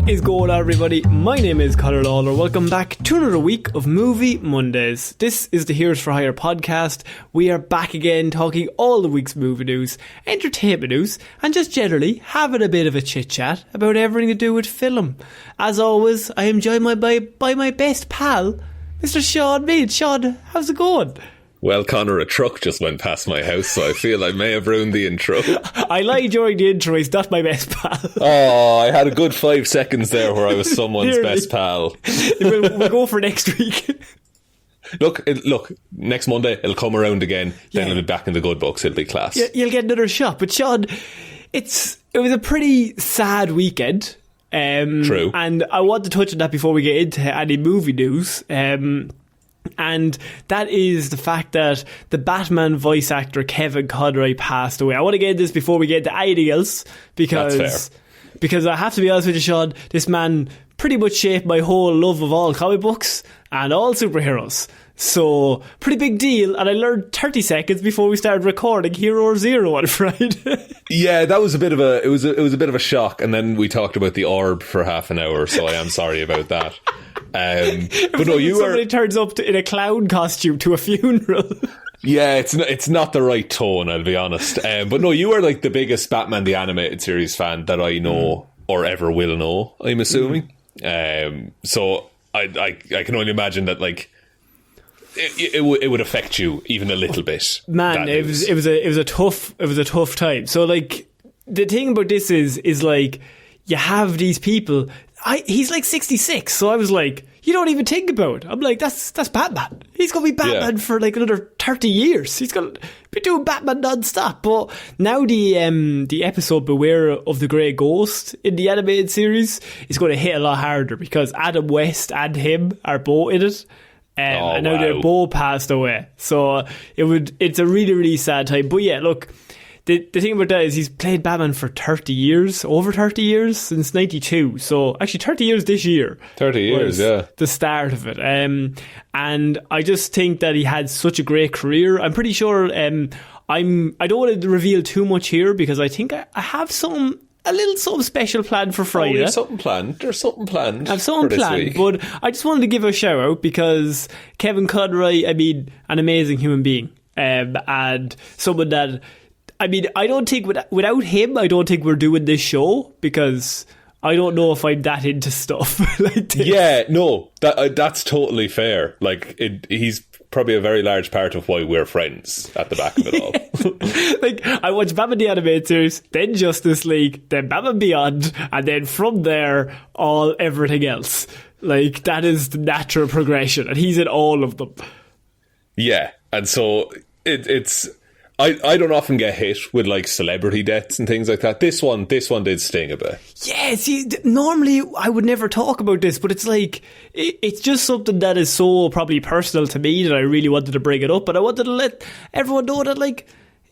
What is going on, everybody? My name is Conor Lorraine. Welcome back to another week of Movie Mondays. This is the Heroes for Hire podcast. We are back again talking all the week's movie news, entertainment news, and just generally having a bit of a chit-chat about everything to do with film. As always, I am joined by my best pal, Mr. Shaun Mead. Shaun, how's it going? Well, Conor, a truck just went past my house, so I feel I may have ruined the intro. I lied during the intro, he's not my best pal. Oh, I had a good 5 seconds there where I was someone's best pal. We'll go for next week. Look, next Monday it'll come around again, then it'll be back in the good books, it'll be class. You'll get another shot. But Shaun, it was a pretty sad weekend. True. And I want to touch on that before we get into any movie news. And that is the fact that the Batman voice actor Kevin Conroy passed away. I want to get into this before we get into anything else, because I have to be honest with you, Shaun, this man pretty much shaped my whole love of all comic books and all superheroes. So, pretty big deal, and I learned 30 seconds before we started recording Hero Zero on Friday. Yeah, that was a bit of a shock, and then we talked about the orb for half an hour, so I am sorry about that. But no, somebody turns up in a clown costume to a funeral. Yeah, it's not the right tone, I'll be honest. But no, you are like the biggest Batman the Animated Series fan that I know or ever will know, I'm assuming. So I can only imagine that like it would affect you even a little bit. Man, it was a tough time. So like the thing about this is like you have these people. He's like 66, so I was like, you don't even think about it. I'm like, that's Batman. He's going to be Batman for like another 30 years. He's going to be doing Batman non-stop. But now the episode Beware of the Grey Ghost in the animated series is going to hit a lot harder because Adam West and him are both in it. And now they're both passed away. So it's a really, really sad time. But yeah, look, the thing about that is he's played Batman for 30 years, over 30 years, since 92. So actually 30 years this year. 30 years, yeah. The start of it. And I just think that he had such a great career. I'm pretty sure, I don't want to reveal too much here because I think I have a little something special planned for Friday. There's something planned. I have something planned, but I just wanted to give a shout out because Kevin Conroy, I mean, an amazing human being. And someone that, I mean, I don't think without him, I don't think we're doing this show because I don't know if I'm that into stuff like this. Yeah, no, that's totally fair. Like, he's probably a very large part of why we're friends at the back of it all. Like, I watched Batman the Animated Series, then Justice League, then Batman Beyond, and then from there, everything else. Like, that is the natural progression, and he's in all of them. Yeah, and so it's... I don't often get hit with like celebrity deaths and things like that. This one did sting a bit. Yeah, see, normally I would never talk about this, but it's like it's just something that is so probably personal to me that I really wanted to bring it up, and I wanted to let everyone know that like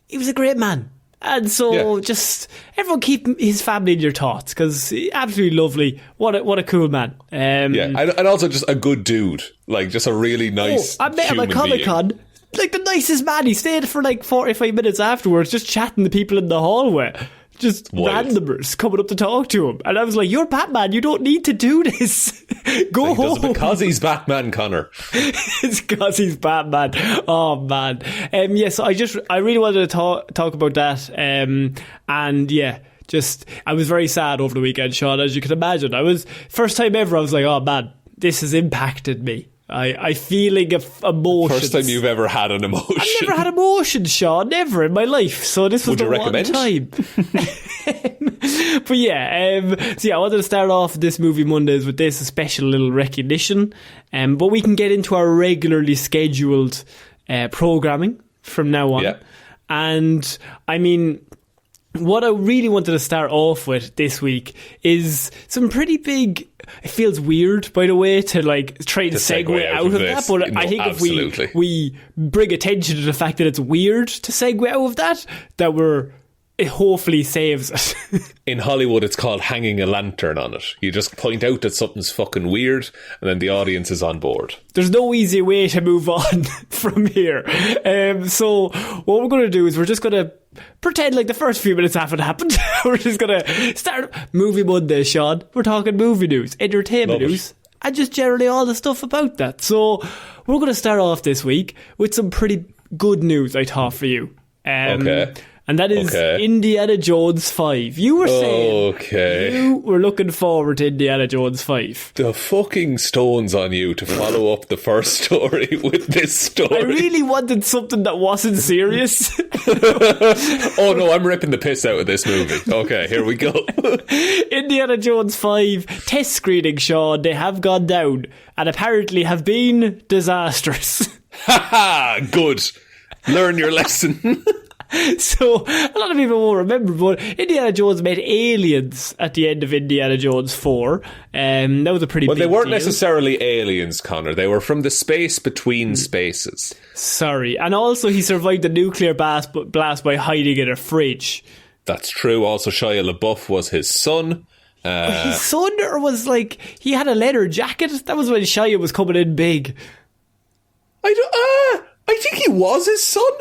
he was a great man. And so just everyone keep his family in your thoughts because absolutely lovely. What a cool man. And also just a good dude, like just a really nice. I met him at Comic-Con. Like the nicest man. He stayed for like 45 minutes afterwards just chatting to people in the hallway, just randomers coming up to talk to him, and I was like, you're Batman, you don't need to do this. Go home. Does it because he's Batman, Conor. It's because he's Batman. Oh man. Yes, I really wanted to talk about that. And yeah, I was very sad over the weekend, Shaun, as you can imagine. First time ever I was like, oh man, this has impacted me. I feeling of emotions. First time you've ever had an emotion. I've never had emotions, Shaun, never in my life. So this was the one time. But yeah, I wanted to start off this Movie Mondays with this, a special little recognition. But we can get into our regularly scheduled programming from now on. Yeah. And I mean, what I really wanted to start off with this week is some pretty big... It feels weird, by the way, to like try to segue out of that, but I think if we bring attention to the fact that it's weird to segue out of that we're it hopefully saves it. In Hollywood, it's called hanging a lantern on it. You just point out that something's fucking weird, and then the audience is on board. There's no easy way to move on from here. So what we're going to do is we're just going to pretend like the first few minutes haven't happened. We're just going to start Movie Monday, Shaun. We're talking movie news, entertainment news, and just generally all the stuff about that. So we're going to start off this week with some pretty good news, I thought, for you. Okay. And that is Indiana Jones 5. You were saying you were looking forward to Indiana Jones 5. The fucking stones on you to follow up the first story with this story. I really wanted something that wasn't serious. Oh no, I'm ripping the piss out of this movie. Okay, here we go. Indiana Jones 5 test screening, Shaun. They have gone down and apparently have been disastrous. Haha, good. Learn your lesson. So, a lot of people won't remember, but Indiana Jones met aliens at the end of Indiana Jones 4. That was a pretty big deal. Well, they weren't necessarily aliens, Connor. They were from the space between spaces. Sorry. And also, he survived the nuclear blast by hiding in a fridge. That's true. Also, Shia LaBeouf was his son. His son, or was like, he had a leather jacket? That was when Shia was coming in big. I think he was his son.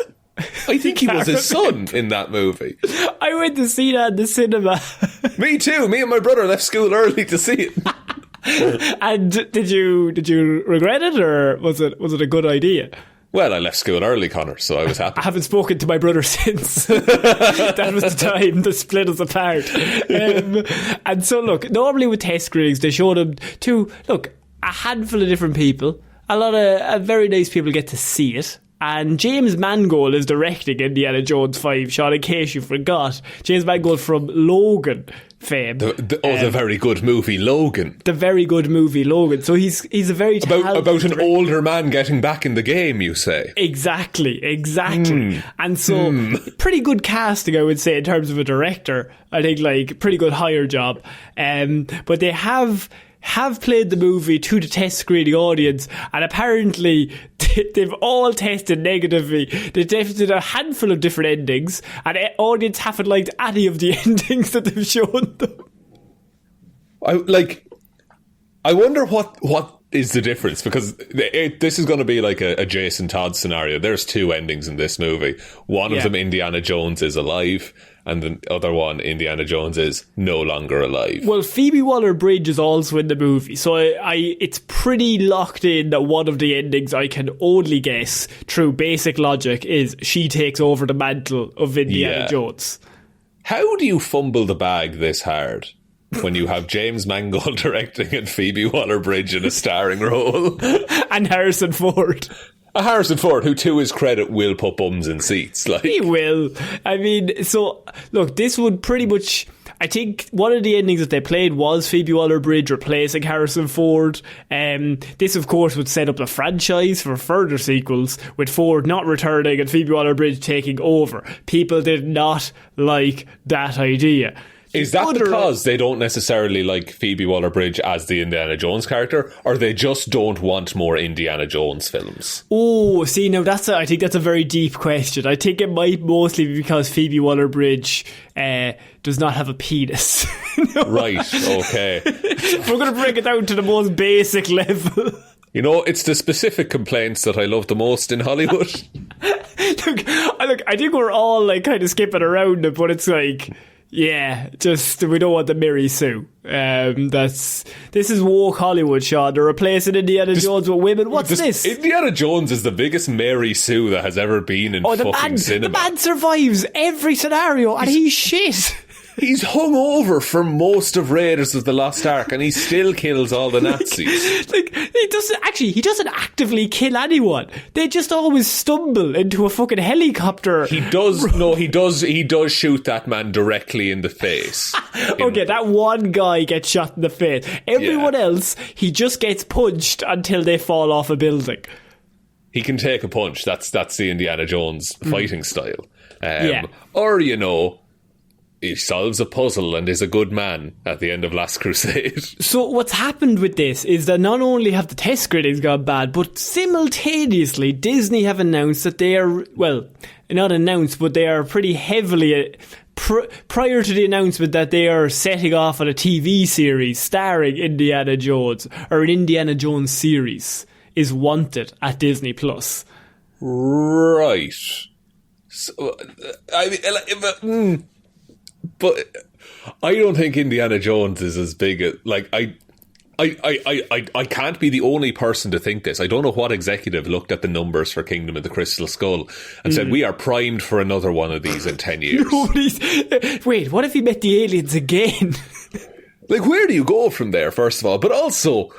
I think he was his son in that movie. I went to see that in the cinema. Me too. Me and my brother left school early to see it. And did you regret it, or was it a good idea? Well, I left school early, Connor, so I was happy. I haven't spoken to my brother since. That was the time that split us apart. And so, look, normally with test screenings, they show them to, a handful of different people. A lot of very nice people get to see it. And James Mangold is directing Indiana Jones 5, Shaun, in case you forgot. James Mangold from Logan fame. The very good movie Logan. The very good movie Logan. So he's a very talented about an director. older man getting back in the game, you say? Exactly. And so pretty good casting, I would say, in terms of a director. I think pretty good hire job. But they have played the movie to the test screening audience, and apparently they've all tested negatively. They tested a handful of different endings, and the audience haven't liked any of the endings that they've shown them. I wonder what is the difference, because this is going to be like a Jason Todd scenario. There's two endings in this movie. One of them, Indiana Jones is alive, and the other one, Indiana Jones is no longer alive. Well, Phoebe Waller-Bridge is also in the movie, so it's pretty locked in that one of the endings, I can only guess through basic logic, is she takes over the mantle of Indiana Jones. How do you fumble the bag this hard when you have James Mangold directing and Phoebe Waller-Bridge in a starring role? And Harrison Ford. Harrison Ford, who to his credit will put bums in seats. He will. I mean, so look, this would pretty much, I think one of the endings that they played was Phoebe Waller-Bridge replacing Harrison Ford. This of course would set up the franchise for further sequels, with Ford not returning and Phoebe Waller-Bridge taking over. People did not like that idea. Is that because they don't necessarily like Phoebe Waller-Bridge as the Indiana Jones character, or they just don't want more Indiana Jones films? Oh, see, now I think that's a very deep question. I think it might mostly be because Phoebe Waller-Bridge does not have a penis. Right, okay. We're going to break it down to the most basic level. You know, it's the specific complaints that I love the most in Hollywood. Look, I think we're all kind of skipping around it, but it's yeah, just we don't want the Mary Sue. This is woke Hollywood, Shaun. They're replacing Indiana Jones with women. What's this? Indiana Jones is the biggest Mary Sue that has ever been in fucking cinema. The man survives every scenario, and he's shit. He's hung over for most of Raiders of the Lost Ark, and he still kills all the Nazis. He doesn't actively kill anyone. They just always stumble into a fucking helicopter. He does shoot that man directly in the face. Okay, that one guy gets shot in the face. Everyone else, he just gets punched until they fall off a building. He can take a punch. That's the Indiana Jones fighting style. Or, he solves a puzzle and is a good man at the end of Last Crusade. So what's happened with this is that not only have the test screenings gone bad, but simultaneously Disney have announced that they are, well, not announced, but they are pretty heavily prior to the announcement that they are setting off on a TV series starring Indiana Jones, or an Indiana Jones series is wanted at Disney Plus. Right. So, but I don't think Indiana Jones is as big as, like, I can't be the only person to think this. I don't know what executive looked at the numbers for Kingdom of the Crystal Skull and said, we are primed for another one of these in 10 years. Wait, what if he met the aliens again? Like, where do you go from there, first of all? But also,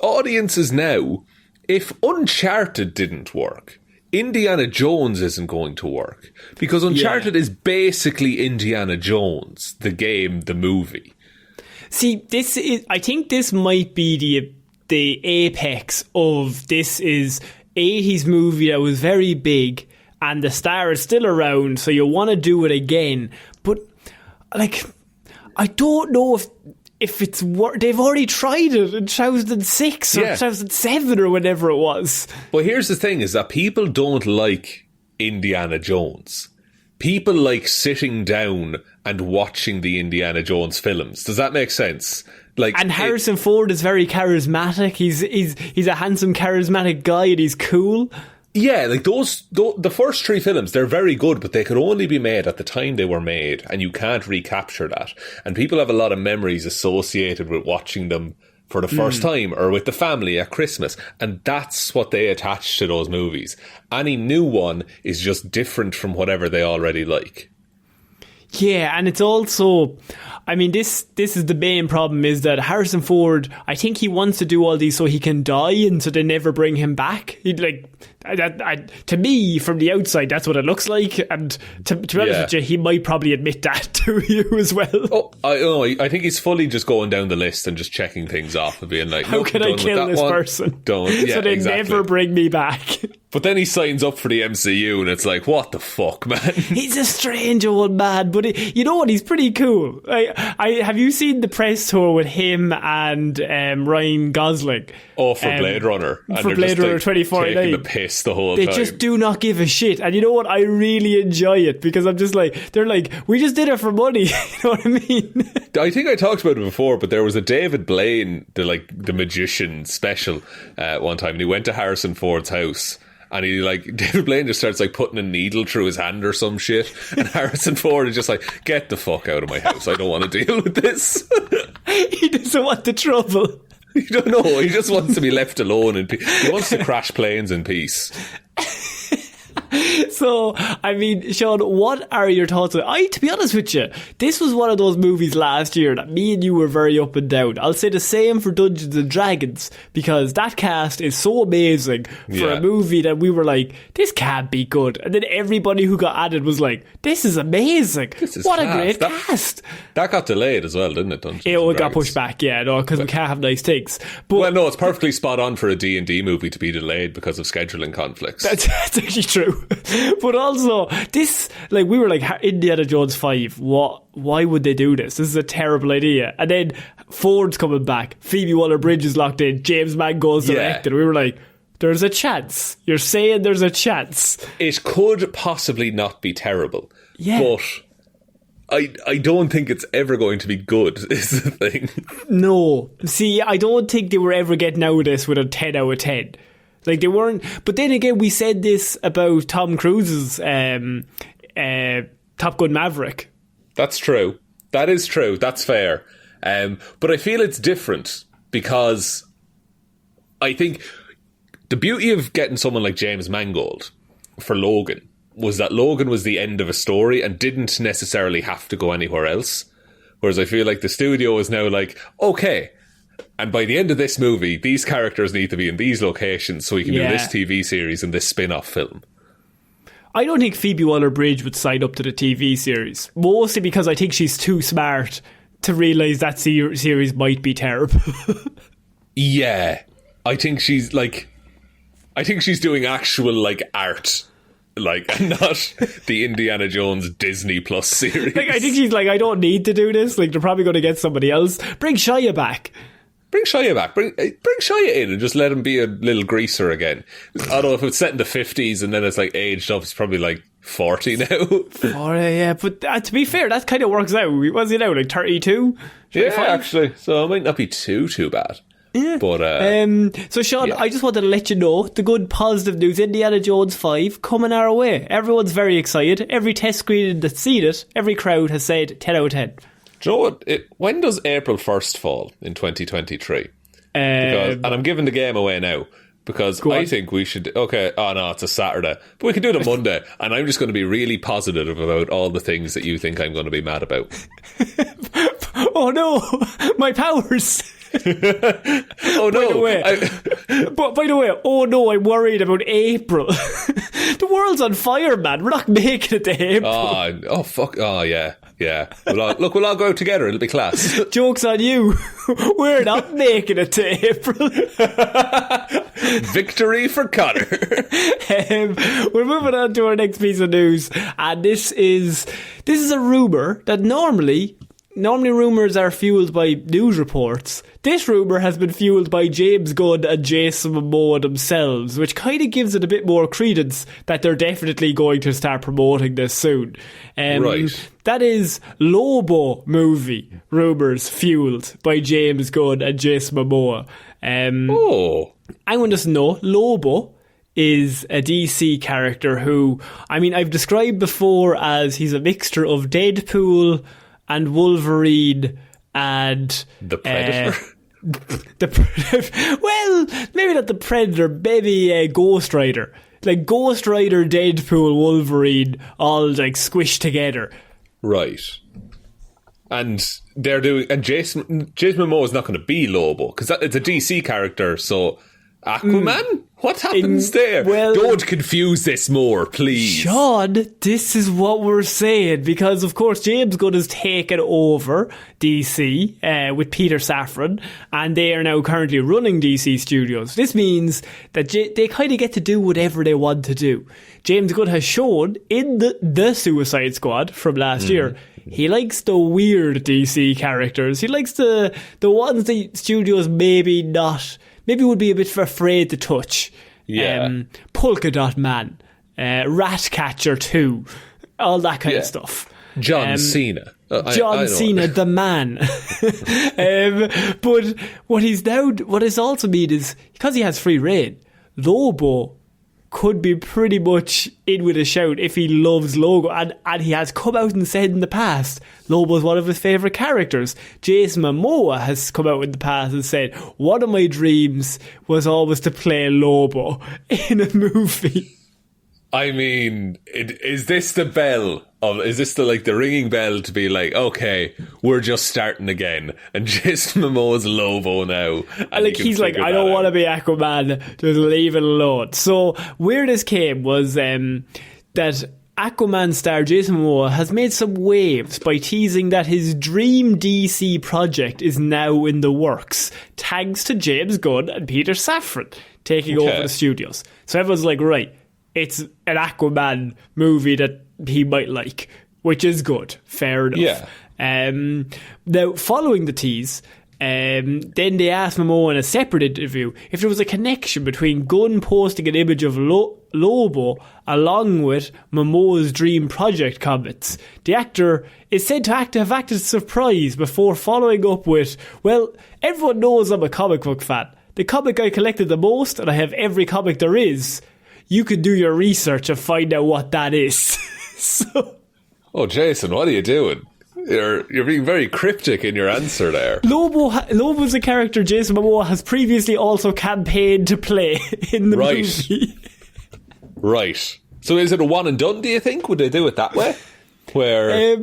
audiences now, if Uncharted didn't work, Indiana Jones isn't going to work. Because Uncharted is basically Indiana Jones, the game, the movie. See, I think this might be the apex of this is 80s movie that was very big and the star is still around, so you want to do it again. But, like, I don't know if it's they've already tried it in 2006 or 2007 or whenever it was. But here's the thing, is that people don't like Indiana Jones. People like sitting down and watching the Indiana Jones films. Does that make sense? And Harrison Ford is very charismatic. He's a handsome, charismatic guy, and he's cool. Yeah, like the first three films, they're very good, but they could only be made at the time they were made, and you can't recapture that. And people have a lot of memories associated with watching them for the first time, or with the family at Christmas, and that's what they attach to those movies. Any new one is just different from whatever they already like. Yeah, and it's also, I mean, this is the main problem, is that Harrison Ford, I think he wants to do all these so he can die and so they never bring him back. To me, from the outside, that's what it looks like, and to be honest with you, he might probably admit that to you as well. I think he's fully just going down the list and just checking things off and being like, how can I kill this person? Don't. Yeah, so they never bring me back. But then he signs up for the MCU and it's like, what the fuck, man? He's a strange old man, but you know what? He's pretty cool. Have you seen the press tour with him and Ryan Gosling? Oh, for Blade Runner. And for Blade Runner 2049. Taking the piss the whole time. They just do not give a shit. And you know what? I really enjoy it because I'm just like, they're like, we just did it for money. You know what I mean? I think I talked about it before, but there was a David Blaine, the magician special one time, and he went to Harrison Ford's house. And David Blaine just starts putting a needle through his hand or some shit. And Harrison Ford is just like, get the fuck out of my house. I don't want to deal with this. He doesn't want the trouble. You don't know. He just wants to be left alone in peace. He wants to crash planes in peace. So, I mean, Shaun, what are your thoughts on? To be honest with you, this was one of those movies last year that me and you were very up and down. I'll say the same for Dungeons and Dragons, because that cast is so amazing for a movie that we were like, this can't be good. And then everybody who got added was like, this is amazing. What a great cast. That got delayed as well, didn't it? Dungeons it got pushed back, because we can't have nice things. But, well, no, it's perfectly spot on for a D&D movie to be delayed because of scheduling conflicts. That's actually true. But also, this, we were like, Indiana Jones 5, why would they do this? This is a terrible idea. And then Ford's coming back, Phoebe Waller-Bridge is locked in, James Mangold's directed. We were like, there's a chance. You're saying there's a chance. It could possibly not be terrible. Yeah. But I don't think it's ever going to be good, is the thing. No. See, I don't think they were ever getting out of this with a 10 out of 10. They weren't. But then again, we said this about Tom Cruise's Top Gun Maverick. That's true. That is true. That's fair. But I feel it's different because I think the beauty of getting someone like James Mangold for Logan was that Logan was the end of a story and didn't necessarily have to go anywhere else. Whereas I feel like the studio is now like, okay, and by the end of this movie, these characters need to be in these locations so we can do this TV series and this spin-off film. I don't think Phoebe Waller-Bridge would sign up to the TV series. Mostly because I think she's too smart to realise that series might be terrible. Yeah. I think she's doing actual art. Not the Indiana Jones Disney Plus series. I think she's like, I don't need to do this. They're probably going to get somebody else. Bring Shia back. Bring Shia in and just let him be a little greaser again. Although if it's set in the 50s and then it's aged up, it's probably 40 now. Oh, yeah, but to be fair, that kind of works out. Was he now, like 32? 35? Yeah, actually. So it might not be too bad. Yeah. But, so, Shaun, I just wanted to let you know the good positive news. Indiana Jones 5 coming our way. Everyone's very excited. Every test screening that's seen it, every crowd has said 10 out of 10. Do you know what? When does April 1st fall in 2023? And I'm giving the game away now. Because I think we should... Okay, no, it's a Saturday. But we can do it on Monday. And I'm just going to be really positive about all the things that you think I'm going to be mad about. Oh, no. My powers. Oh, no. By the way, oh, no, I'm worried about April. The world's on fire, man. We're not making it to April. Oh, fuck. Oh, yeah. Yeah. We'll all go out together. It'll be class. Joke's on you. We're not making it to April. Victory for Conor. We're moving on to our next piece of news, and this is a rumour that normally rumours are fuelled by news reports. This rumour has been fuelled by James Gunn and Jason Momoa themselves, which kind of gives it a bit more credence that they're definitely going to start promoting this soon. Right. That is Lobo movie rumours fuelled by James Gunn and Jason Momoa. I want us to know, Lobo is a DC character who, I mean, I've described before as he's a mixture of Deadpool and Wolverine and... The Predator? Well, maybe not the Predator, maybe Ghost Rider. Like Ghost Rider, Deadpool, Wolverine, all like squished together. Right. And they're doing... And Jason Momoa is not going to be Lobo, because it's a DC character, so... Aquaman? What happens there? Well, don't confuse this more, please. Shaun, this is what we're saying, because of course James Gunn has taken over DC with Peter Safran, and they are now currently running DC Studios. This means that they kind of get to do whatever they want to do. James Gunn has shown in the Suicide Squad from last year, he likes the weird DC characters. He likes the ones the studios maybe would be a bit afraid to touch. Yeah. Polka Dot Man, Ratcatcher 2, all that kind of stuff. John Cena. John Cena, the man. But what it's also mean is, because he has free reign, Lobo could be pretty much in with a shout if he loves Lobo, and he has come out and said in the past Lobo's one of his favourite characters. Jason Momoa has come out in the past and said one of my dreams was always to play Lobo in a movie. I mean, is this the ringing bell to be like, okay, we're just starting again, and Jason Momoa's Lobo now? And like he's like, I don't want to be Aquaman, just leave it alone. So where this came was that Aquaman star Jason Momoa has made some waves by teasing that his dream DC project is now in the works, thanks to James Gunn and Peter Safran taking over the studios. So everyone's like, right, it's an Aquaman movie that he might like, which is good. Fair enough. Yeah. Now, following the tease, then they asked Momoa in a separate interview if there was a connection between Gunn posting an image of Lobo along with Momoa's dream project comments. The actor is said to have acted surprised before following up with, well, everyone knows I'm a comic book fan. The comic I collected the most, and I have every comic there is. You could do your research and find out what that is. So, oh, Jason, what are you doing? You're being very cryptic in your answer there. Lobo's a character Jason Momoa has previously also campaigned to play in the movie. Right. So is it a one and done, do you think? Would they do it that way? Where,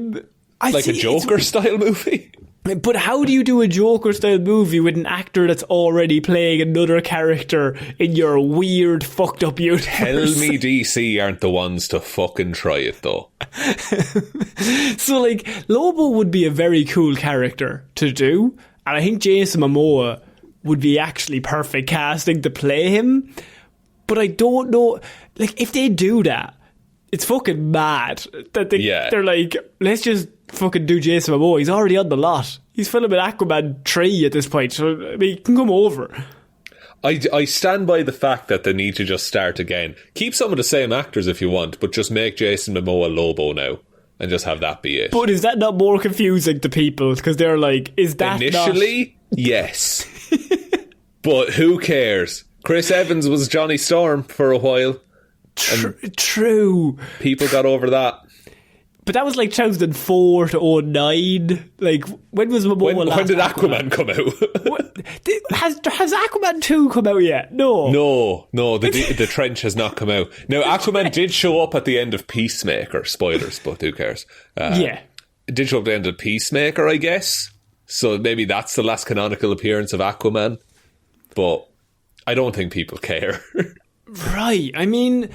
like a Joker-style movie? But how do you do a Joker-style movie with an actor that's already playing another character in your weird, fucked up universe? Tell me DC aren't the ones to fucking try it, though. So, like, Lobo would be a very cool character to do, and I think Jason Momoa would be actually perfect casting to play him. But I don't know, like, if they do that, it's fucking mad that they're like, let's just fucking do Jason Momoa. He's already on the lot. He's filming Aquaman 3 at this point, so I mean, he can come over. I stand by the fact that they need to just start again. Keep some of the same actors if you want, but just make Jason Momoa Lobo now. And just have that be it. But is that not more confusing to people? Because they're like, is that initially, yes. But who cares? Chris Evans was Johnny Storm for a while. True. People got over that. But that was like 2004 to 09. Like, when was Momoa last? When did Aquaman come out? Has Aquaman 2 come out yet? No. No, the trench has not come out. Now, Aquaman did show up at the end of Peacemaker. Spoilers, but who cares? Yeah. It did show up at the end of Peacemaker, I guess. So maybe that's the last canonical appearance of Aquaman. But I don't think people care. Right. I mean,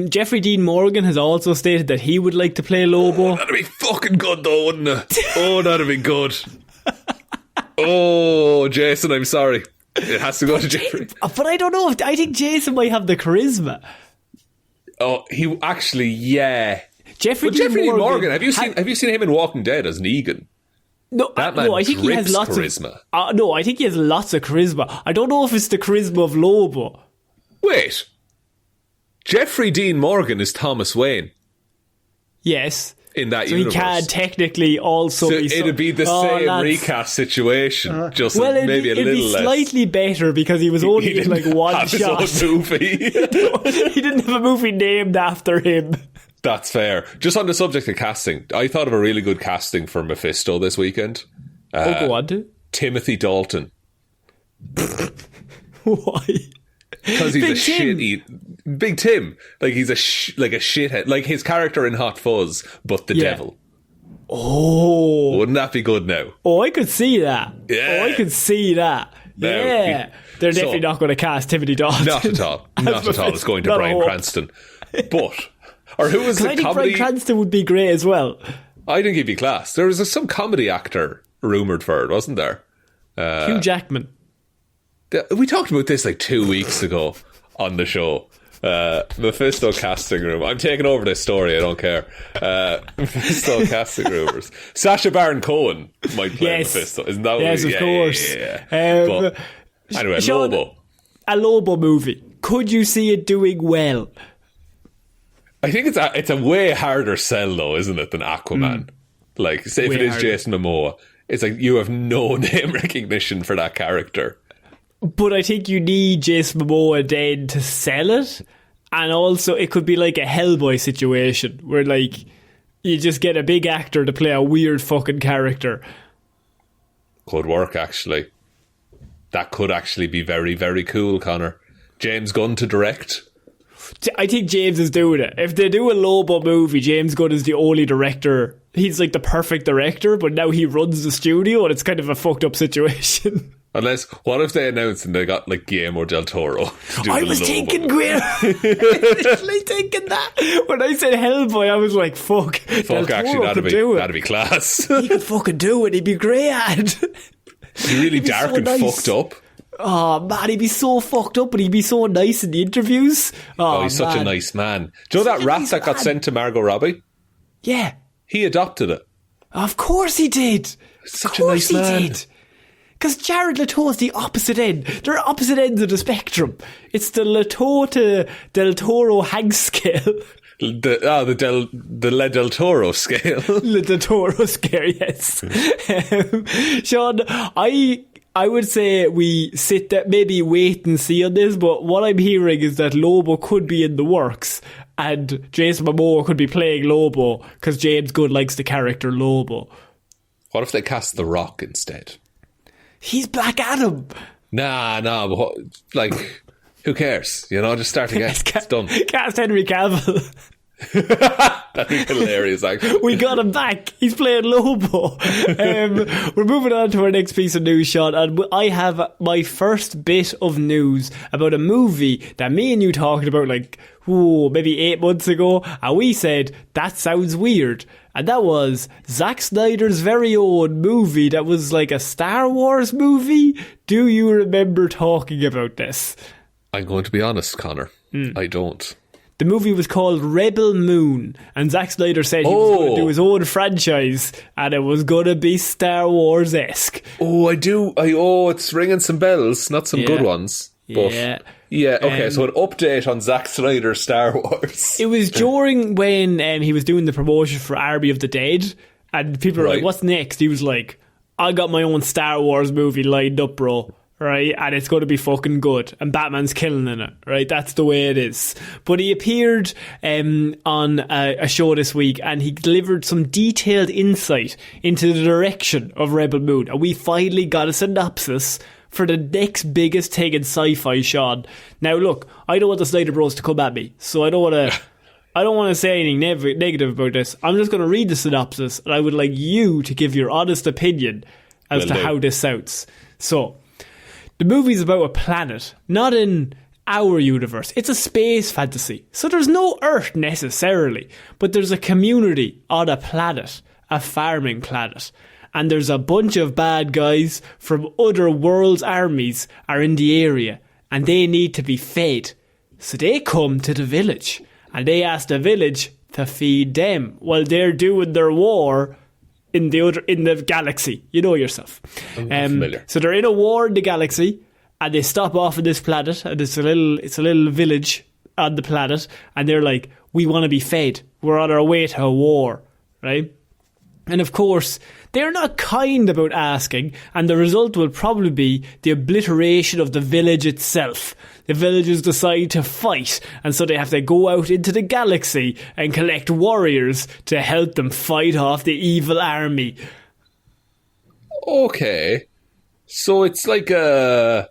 Jeffrey Dean Morgan has also stated that he would like to play Lobo. Oh, that'd be fucking good though, wouldn't it? Oh, that'd be good. Oh, Jason, I'm sorry. It has to go to Jeffrey. But I don't know. I think Jason might have the charisma. Oh, he actually, yeah. Jeffrey Dean Morgan. Have you seen him in Walking Dead as Negan? No, I think he has lots charisma. No, I think he has lots of charisma. I don't know if it's the charisma of Lobo. Wait. Jeffrey Dean Morgan is Thomas Wayne. Yes. In that universe. So he can technically also be... It'd be the same recast situation, just maybe a little less. It'd be slightly better because he was only in like one shot. His own movie. He didn't have a movie named after him. That's fair. Just on the subject of casting, I thought of a really good casting for Mephisto this weekend. Go on. Timothy Dalton. Why? Because he's Big Tim. Like he's a shithead. Like his character in Hot Fuzz, but the devil. Oh. Wouldn't that be good now? Oh, I could see that. Yeah. Oh, I could see that. Yeah. They're definitely not going to cast Timothy Dalton. Not at all. Not at all. It's going to Bryan Cranston. But, or who was the comedy? I think Bryan Cranston would be great as well. I think he'd be class. There was some comedy actor rumoured for it, wasn't there? Hugh Jackman. We talked about this like 2 weeks ago on the show. Mephisto casting room. I'm taking over this story, I don't care. Mephisto casting rumours. Sacha Baron Cohen might play Mephisto. Isn't that yes, of course. Yeah. But anyway, Shaun, Lobo. A Lobo movie. Could you see it doing well? I think it's a way harder sell though, isn't it, than Aquaman? Like, say if it is Jason Momoa, it's like you have no name recognition for that character. But I think you need Jason Momoa then to sell it. And also it could be like a Hellboy situation where like you just get a big actor to play a weird fucking character. Could work actually. That could actually be very, very cool, Connor. James Gunn to direct. I think James is doing it. If they do a Lobo movie, James Gunn is the only director. He's like the perfect director, but now he runs the studio and it's kind of a fucked up situation. Unless, what if they announced and they got like Guillermo del Toro to do I was thinking Guillermo. I was literally thinking that. When I said Hellboy, I was like, fuck. Fuck, actually, that'd be class. He could fucking do it. He'd be great at it. Be really dark so and nice. Fucked up. Oh man, he'd be so fucked up, but he'd be so nice in the interviews. Oh, he's such a nice man. Do you know that rat that got sent to Margot Robbie? Yeah. He adopted it. Of course he did. Such a nice man. Because Jared Leto is the opposite end. They're opposite ends of the spectrum. It's the Leto to Del Toro Hanks scale. The Le Del Toro scale. Le Del Toro scale, yes. Shaun, I would say we sit there, maybe wait and see on this, but what I'm hearing is that Lobo could be in the works and Jason Momoa could be playing Lobo because James Gunn likes the character Lobo. What if they cast The Rock instead? He's Black Adam. Nah, but like, who cares? You know, just start again. It's done. Cast Henry Cavill. That'd be hilarious, actually. We got him back. He's playing Lobo. We're moving on to our next piece of news, Shaun, and I have my first bit of news about a movie that me and you talked about like, maybe 8 months ago, and we said, that sounds weird. And that was Zack Snyder's very own movie that was like a Star Wars movie. Do you remember talking about this? I'm going to be honest, Connor. I don't. The movie was called Rebel Moon, and Zack Snyder said he was going to do his own franchise, and it was going to be Star Wars-esque. Oh, I do. It's ringing some bells, not some good ones. Yeah. Yeah, okay, so an update on Zack Snyder's Star Wars. It was during when he was doing the promotion for Army of the Dead, and people were like, what's next? He was like, I got my own Star Wars movie lined up, bro. Right, and it's going to be fucking good, and Batman's killing in it. Right, that's the way it is. But he appeared on a show this week, and he delivered some detailed insight into the direction of Rebel Moon, and we finally got a synopsis for the next biggest thing in sci-fi, Shaun. Now, look, I don't want the Snyder Bros to come at me, so I don't want to say anything negative about this. I'm just going to read the synopsis, and I would like you to give your honest opinion as to how this sounds. So, the movie's about a planet, not in our universe. It's a space fantasy. So there's no Earth necessarily, but there's a community on a planet, a farming planet. And there's a bunch of bad guys from other worlds' armies are in the area, and they need to be fed. So they come to the village, and they ask the village to feed them while they're doing their war in the galaxy. You know yourself. I'm familiar. So they're in a war in the galaxy, and they stop off at this planet, and it's a little village on the planet, and they're like, we want to be fed. We're on our way to a war, right? And of course, they're not kind about asking, and the result will probably be the obliteration of the village itself. The villagers decide to fight, and so they have to go out into the galaxy and collect warriors to help them fight off the evil army. Okay. So it's like a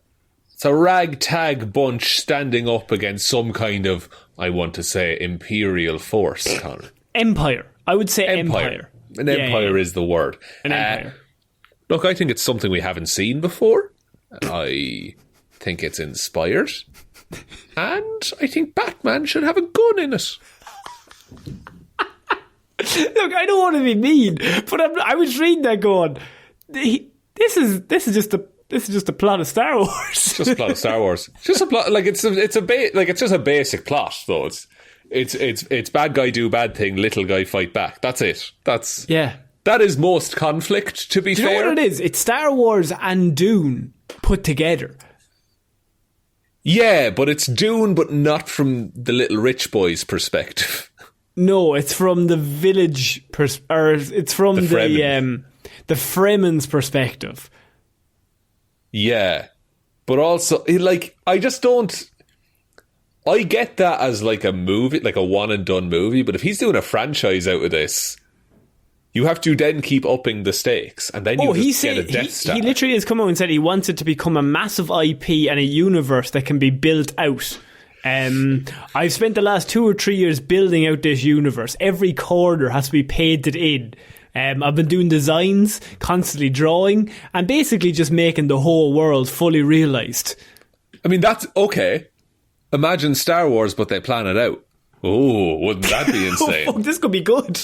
ragtag bunch standing up against some kind of, I want to say, imperial force, Conor. Empire. I would say empire. An empire is the word. An empire. Look, I think it's something we haven't seen before. I think it's inspired. And I think Batman should have a gun in it. Look, I don't want to be mean, but I was reading that going, this is just a plot of Star Wars. It's just a plot of Star Wars. It's just a plot. Like it's just a basic plot, though. It's bad guy do bad thing, little guy fight back. That's it. That is most conflict, to be fair. You know what it is? It's Star Wars and Dune put together. Yeah, but it's Dune, but not from the little rich boy's perspective. No, it's from the village, it's from the Fremen's perspective. Yeah, but also, I just don't. I get that as like a movie, like a one and done movie, but if he's doing a franchise out of this, you have to then keep upping the stakes, and then you get a Death Star. He literally has come out and said he wants it to become a massive IP and a universe that can be built out. I've spent the last 2 or 3 years building out this universe. Every corner has to be painted in. I've been doing designs, constantly drawing, and basically just making the whole world fully realised. I mean, that's okay. Imagine Star Wars, but they plan it out. Oh, wouldn't that be insane? Oh, fuck, this could be good.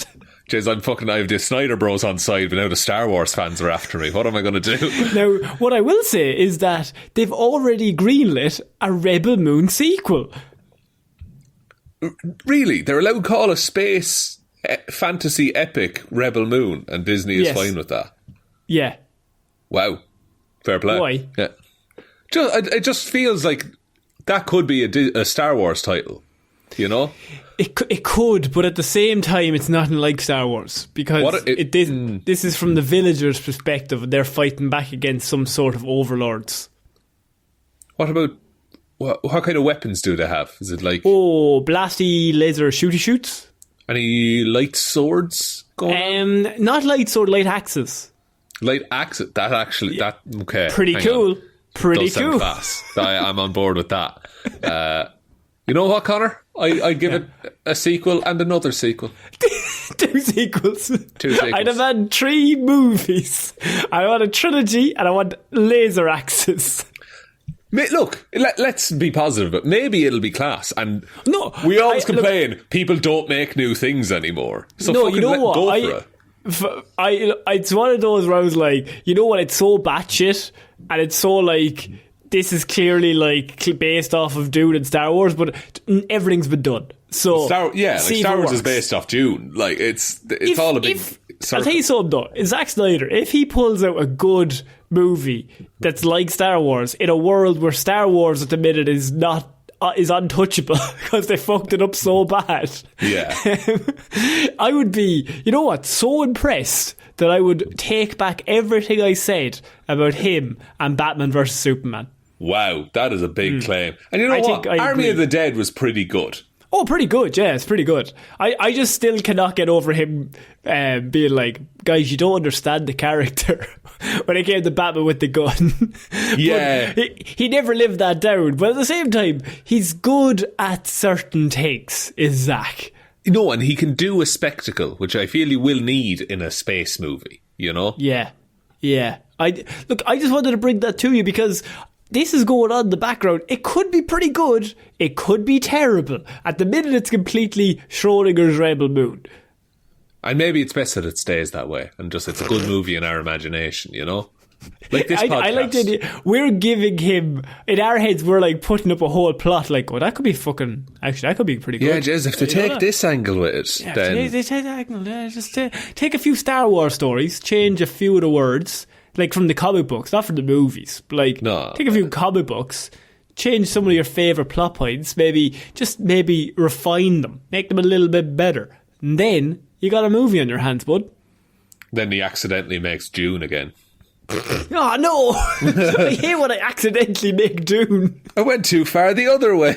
Jeez, I have the Snyder Bros on side, but now the Star Wars fans are after me. What am I going to do? Now, what I will say is that they've already greenlit a Rebel Moon sequel. Really? They're allowed to call a space fantasy epic Rebel Moon, and Disney is fine with that? Yeah. Wow. Fair play. Why? Yeah. It just feels like that could be a Star Wars title, you know? It could, but at the same time, it's nothing like Star Wars, because this is from the villagers' perspective, and they're fighting back against some sort of overlords. What about, what kind of weapons do they have? Is it like... Oh, blasty laser shooty shoots. Any light swords going on? Not light sword, light axes. Light axes? Okay. Pretty cool. Pretty cool. Class. I'm on board with that. You know what, Conor? I give it a sequel and another sequel. 2 sequels. I'd have had 3 movies. I want a trilogy and I want laser axes. Look, let's be positive, but maybe it'll be class. And no, we always complain people don't make new things anymore. So no, you know what? Go for it. It's one of those where I was like, you know what? It's so batshit, and it's so like this is clearly like based off of Dune and Star Wars, but everything's been done. So Star Wars is based off Dune. Like it's all a big. I'll tell you something though. Zack Snyder, if he pulls out a good movie that's like Star Wars in a world where Star Wars at the minute is not is untouchable because they fucked it up so bad. Yeah. I would be, you know what, so impressed that I would take back everything I said about him and Batman vs Superman. Wow, that is a big claim. And you know what? Army of the Dead was pretty good. Oh, pretty good, yeah, it's pretty good. I just still cannot get over him being like, guys, you don't understand the character. When it came to Batman with the gun. Yeah. He never lived that down. But at the same time, he's good at certain takes, is Zack. You know, and he can do a spectacle, which I feel you will need in a space movie, you know? Yeah. I just wanted to bring that to you because this is going on in the background. It could be pretty good. It could be terrible. At the minute, it's completely Schrodinger's Rebel Moon. And maybe it's best that it stays that way. And just it's a good movie in our imagination, you know? Like this podcast. I like the idea. We're giving him, in our heads, we're like putting up a whole plot like, oh, that could be fucking, actually, that could be pretty good. Yeah, Jez, if they take this angle with it, then... They take that angle, just take a few Star Wars stories, change a few of the words, like from the comic books, not from the movies. Like, take a few comic books, change some of your favourite plot points, maybe refine them, make them a little bit better. And then you got a movie on your hands, bud. Then he accidentally makes Dune again. Oh, no! I hate when I accidentally make Dune. I went too far the other way.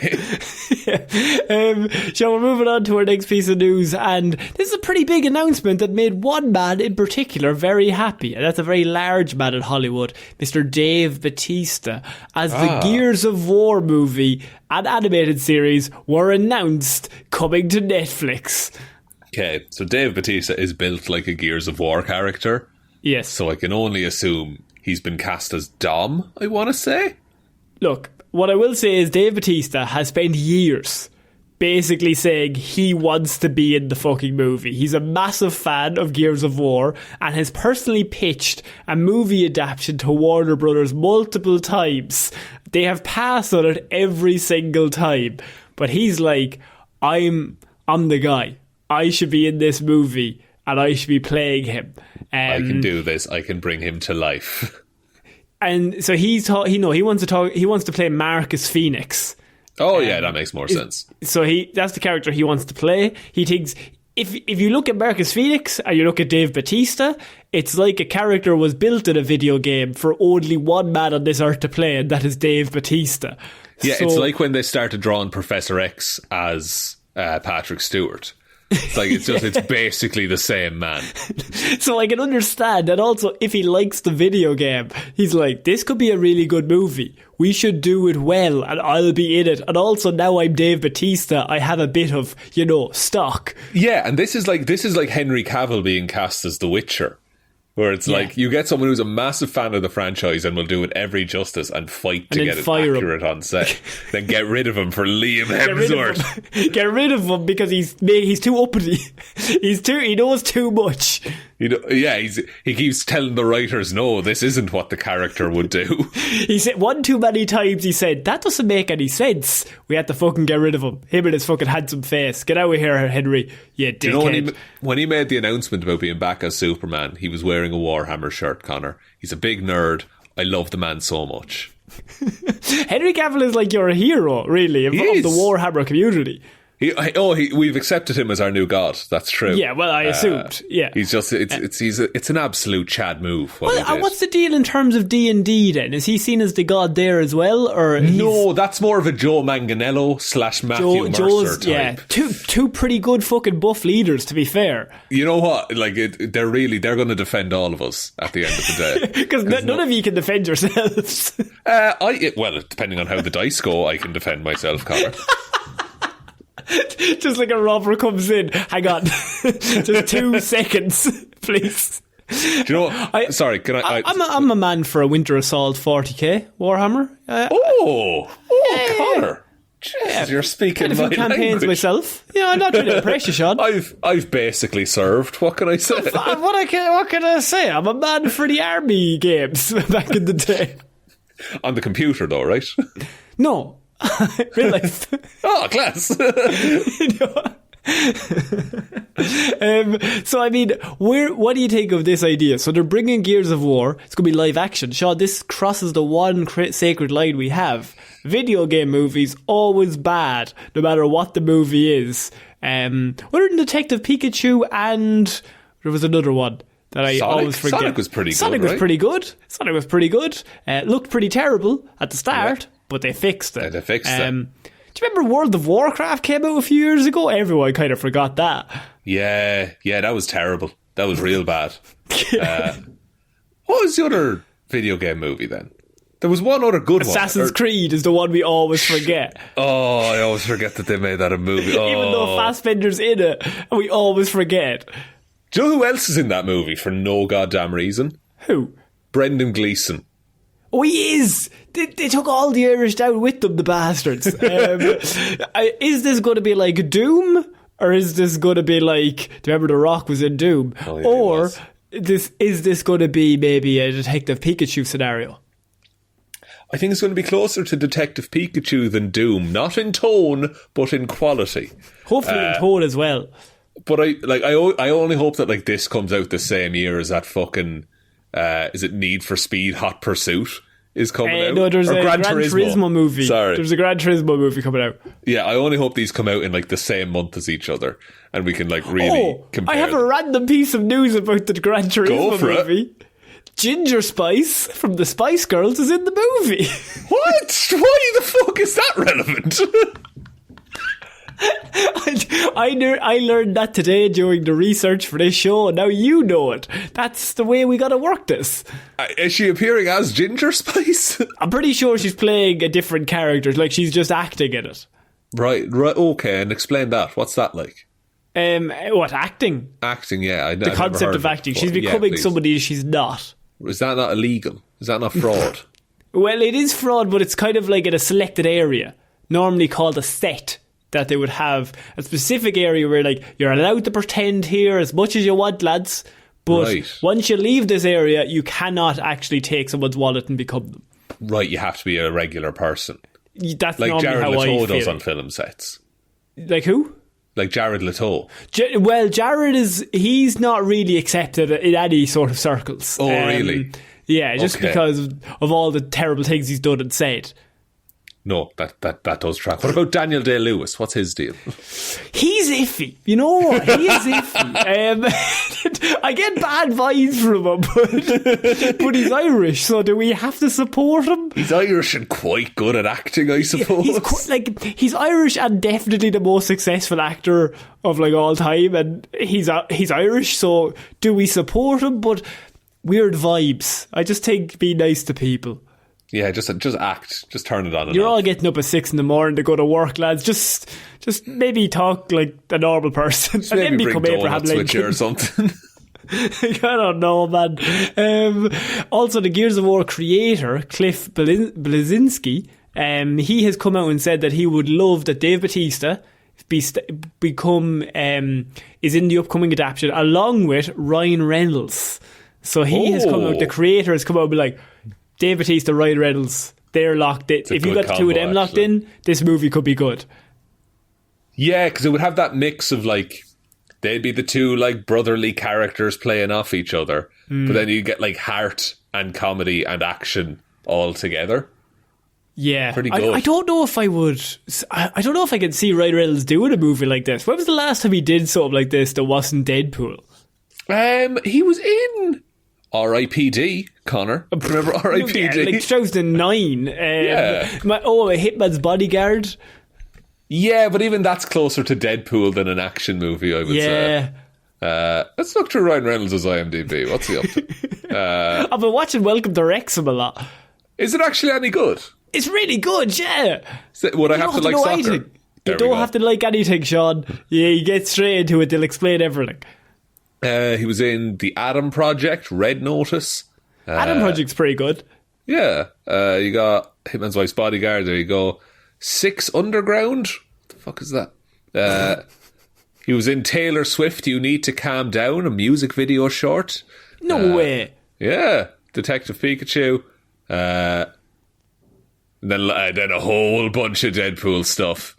So we're moving on to our next piece of news, and this is a pretty big announcement that made one man in particular very happy, and that's a very large man in Hollywood, Mr. Dave Bautista, as the Gears of War movie and animated series were announced coming to Netflix. Okay, so Dave Bautista is built like a Gears of War character. Yes. So I can only assume he's been cast as Dom, I want to say. Look, what I will say is Dave Bautista has spent years basically saying he wants to be in the fucking movie. He's a massive fan of Gears of War and has personally pitched a movie adaptation to Warner Brothers multiple times. They have passed on it every single time. But he's like, I'm the guy. I should be in this movie and I should be playing him. I can do this. I can bring him to life. And so he wants to play Marcus Phoenix. Oh yeah, that makes more sense. So that's the character he wants to play. He thinks if you look at Marcus Phoenix and you look at Dave Bautista, it's like a character was built in a video game for only one man on this earth to play, and that is Dave Bautista. Yeah, so, it's like when they started drawing Professor X as Patrick Stewart. It's like it's basically the same man. So I can understand, and also if he likes the video game, he's like, this could be a really good movie. We should do it well, and I'll be in it. And also now I'm Dave Bautista, I have a bit of, stock. Yeah, and this is like Henry Cavill being cast as The Witcher. Where it's like, you get someone who's a massive fan of the franchise and will do it every justice and fight to get it accurate on set. Then get rid of him for Liam Hemsworth. Get rid of him because he's too uppity. He knows too much. He keeps telling the writers, no, this isn't what the character would do. He said one too many times, he said, that doesn't make any sense. We had to fucking get rid of him. Him and his fucking handsome face. Get out of here, Henry. You dickhead. When he made the announcement about being back as Superman, he was wearing a Warhammer shirt, Connor. He's a big nerd. I love the man so much. Henry Cavill is like your hero, really, of the Warhammer community. We've accepted him as our new god. That's true. Yeah, well, I assumed. Yeah, he's just it's an absolute Chad move. What's the deal in terms of D&D then? Is he seen as the god there as well, or no? That's more of a Joe Manganiello / Matthew Mercer type. Yeah, two pretty good fucking buff leaders, to be fair. You know what? Like they're going to defend all of us at the end of the day because none of you can defend yourselves. Well, depending on how the dice go, I can defend myself, Connor. Just like a robber comes in. Hang on. Just 2 seconds, please. Do you know? Sorry, can I? I'm a man for a Winter Assault 40k Warhammer. Connor. Jeez, you're speaking my language. Campaigns myself. I'm not trying to impress you, Sean. I've basically served. What can I say? What can I say? I'm a man for the army games back in the day. On the computer, though, right? No. Real life. Oh, class. So I mean, what do you think of this idea? So they're bringing Gears of War. It's going to be live action. Shaun, this crosses the one sacred line we have. Video game movies always bad, no matter what the movie is. Other than Detective Pikachu, and there was another one that I always forget. Sonic was pretty good. Sonic was pretty good. Looked pretty terrible at the start, but they fixed it. Yeah, they fixed it. Do you remember World of Warcraft came out a few years ago? Everyone kind of forgot that. Yeah, that was terrible. That was real bad. What was the other video game movie then? There was one other good one. Assassin's Creed is the one we always forget. Oh, I always forget that they made that a movie. Oh. Even though Fassbender's in it, we always forget. Do you know who else is in that movie for no goddamn reason? Who? Brendan Gleeson. Oh, he is. They took all the Irish down with them, the bastards. Is this going to be like Doom? Or is this going to be like... Do you remember The Rock was in Doom? Oh, yeah, or is this going to be maybe a Detective Pikachu scenario? I think it's going to be closer to Detective Pikachu than Doom. Not in tone, but in quality. Hopefully in tone as well. But I only hope that like this comes out the same year as that fucking... is it Need for Speed Hot Pursuit is coming out? No, there's a Gran Turismo movie. Sorry. There's a Gran Turismo movie coming out. Yeah, I only hope these come out in like the same month as each other and we can like really compare. I have a random piece of news about the Gran Turismo movie. Ginger Spice from the Spice Girls is in the movie. What? Why the fuck is that relevant? I learned that today during the research for this show, and now you know it. That's the way we gotta work this. Is she appearing as Ginger Spice? I'm pretty sure she's playing a different character, like she's just acting in it. Right, okay, and explain that. What's that like? What, acting? Acting, yeah. The concept of acting. She's becoming somebody she's not. Is that not illegal? Is that not fraud? Well, it is fraud, but it's kind of like in a selected area, normally called a set, that they would have a specific area where like you're allowed to pretend here as much as you want, lads, but once you leave this area, you cannot actually take someone's wallet and become them. Right, you have to be a regular person. That's like normally Jared how Leto I does feel. On film sets. Like who? Like Jared Leto. Well, Jared he's not really accepted in any sort of circles. Oh, really? Yeah, just because of all the terrible things he's done and said. No, that does track. What about Daniel Day-Lewis? What's his deal? He's iffy. You know what? He is iffy. I get bad vibes from him, but he's Irish, so do we have to support him? He's Irish and quite good at acting, I suppose. He's Irish and definitely the most successful actor of like all time, and he's Irish, so do we support him? But weird vibes. I just think be nice to people. Yeah, just act. Just turn it on and You're off. all getting up at 6 a.m. to go to work, lads. Just maybe talk like a normal person. Just and then maybe become bring Abraham donuts with you or something. I don't know, man. Also, the Gears of War creator, Cliff Bleszinski, he has come out and said that he would love that Dave Bautista become is in the upcoming adaptation along with Ryan Reynolds. So he has come out, the creator has come out and be like, Dave Bautista, Ryan Reynolds, they're locked in. If you got the two of them locked in, this movie could be good. Yeah, because it would have that mix of like, they'd be the two like brotherly characters playing off each other, but then you get like heart and comedy and action all together. Yeah, pretty good. I don't know if I would. I don't know if I could see Ryan Reynolds doing a movie like this. When was the last time he did something like this that wasn't Deadpool? He was in R.I.P.D. Connor. Remember R.I.P.D.? Yeah, like 2009. A Hitman's Bodyguard. Yeah, but even that's closer to Deadpool than an action movie, I would say. Let's look through Ryan Reynolds' IMDb. What's he up to? I've been watching Welcome to Wrexham a lot. Is it actually any good? It's really good, yeah. Would I have to like soccer? Anything. You don't have to like anything, Shaun. Yeah, you get straight into it. They'll explain everything. He was in The Adam Project, Red Notice. Adam Project's pretty good. Yeah. You got Hitman's Wife's Bodyguard. There you go. 6 Underground. What the fuck is that? He was in Taylor Swift, You Need to Calm Down, a music video short. No way. Yeah. Detective Pikachu. Then a whole bunch of Deadpool stuff.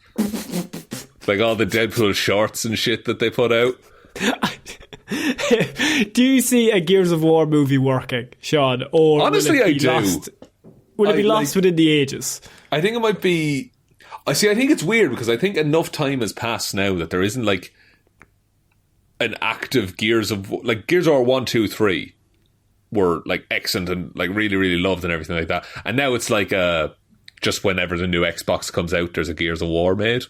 Like all the Deadpool shorts and shit that they put out. Do you see a Gears of War movie working, Sean? Or honestly, I do. Will it be lost within the ages? I think it might be... I think it's weird because I think enough time has passed now that there isn't like an active Gears of War. Like Gears of War 1, 2, 3 were like excellent and like really, really loved and everything like that. And now it's like just whenever the new Xbox comes out, there's a Gears of War made.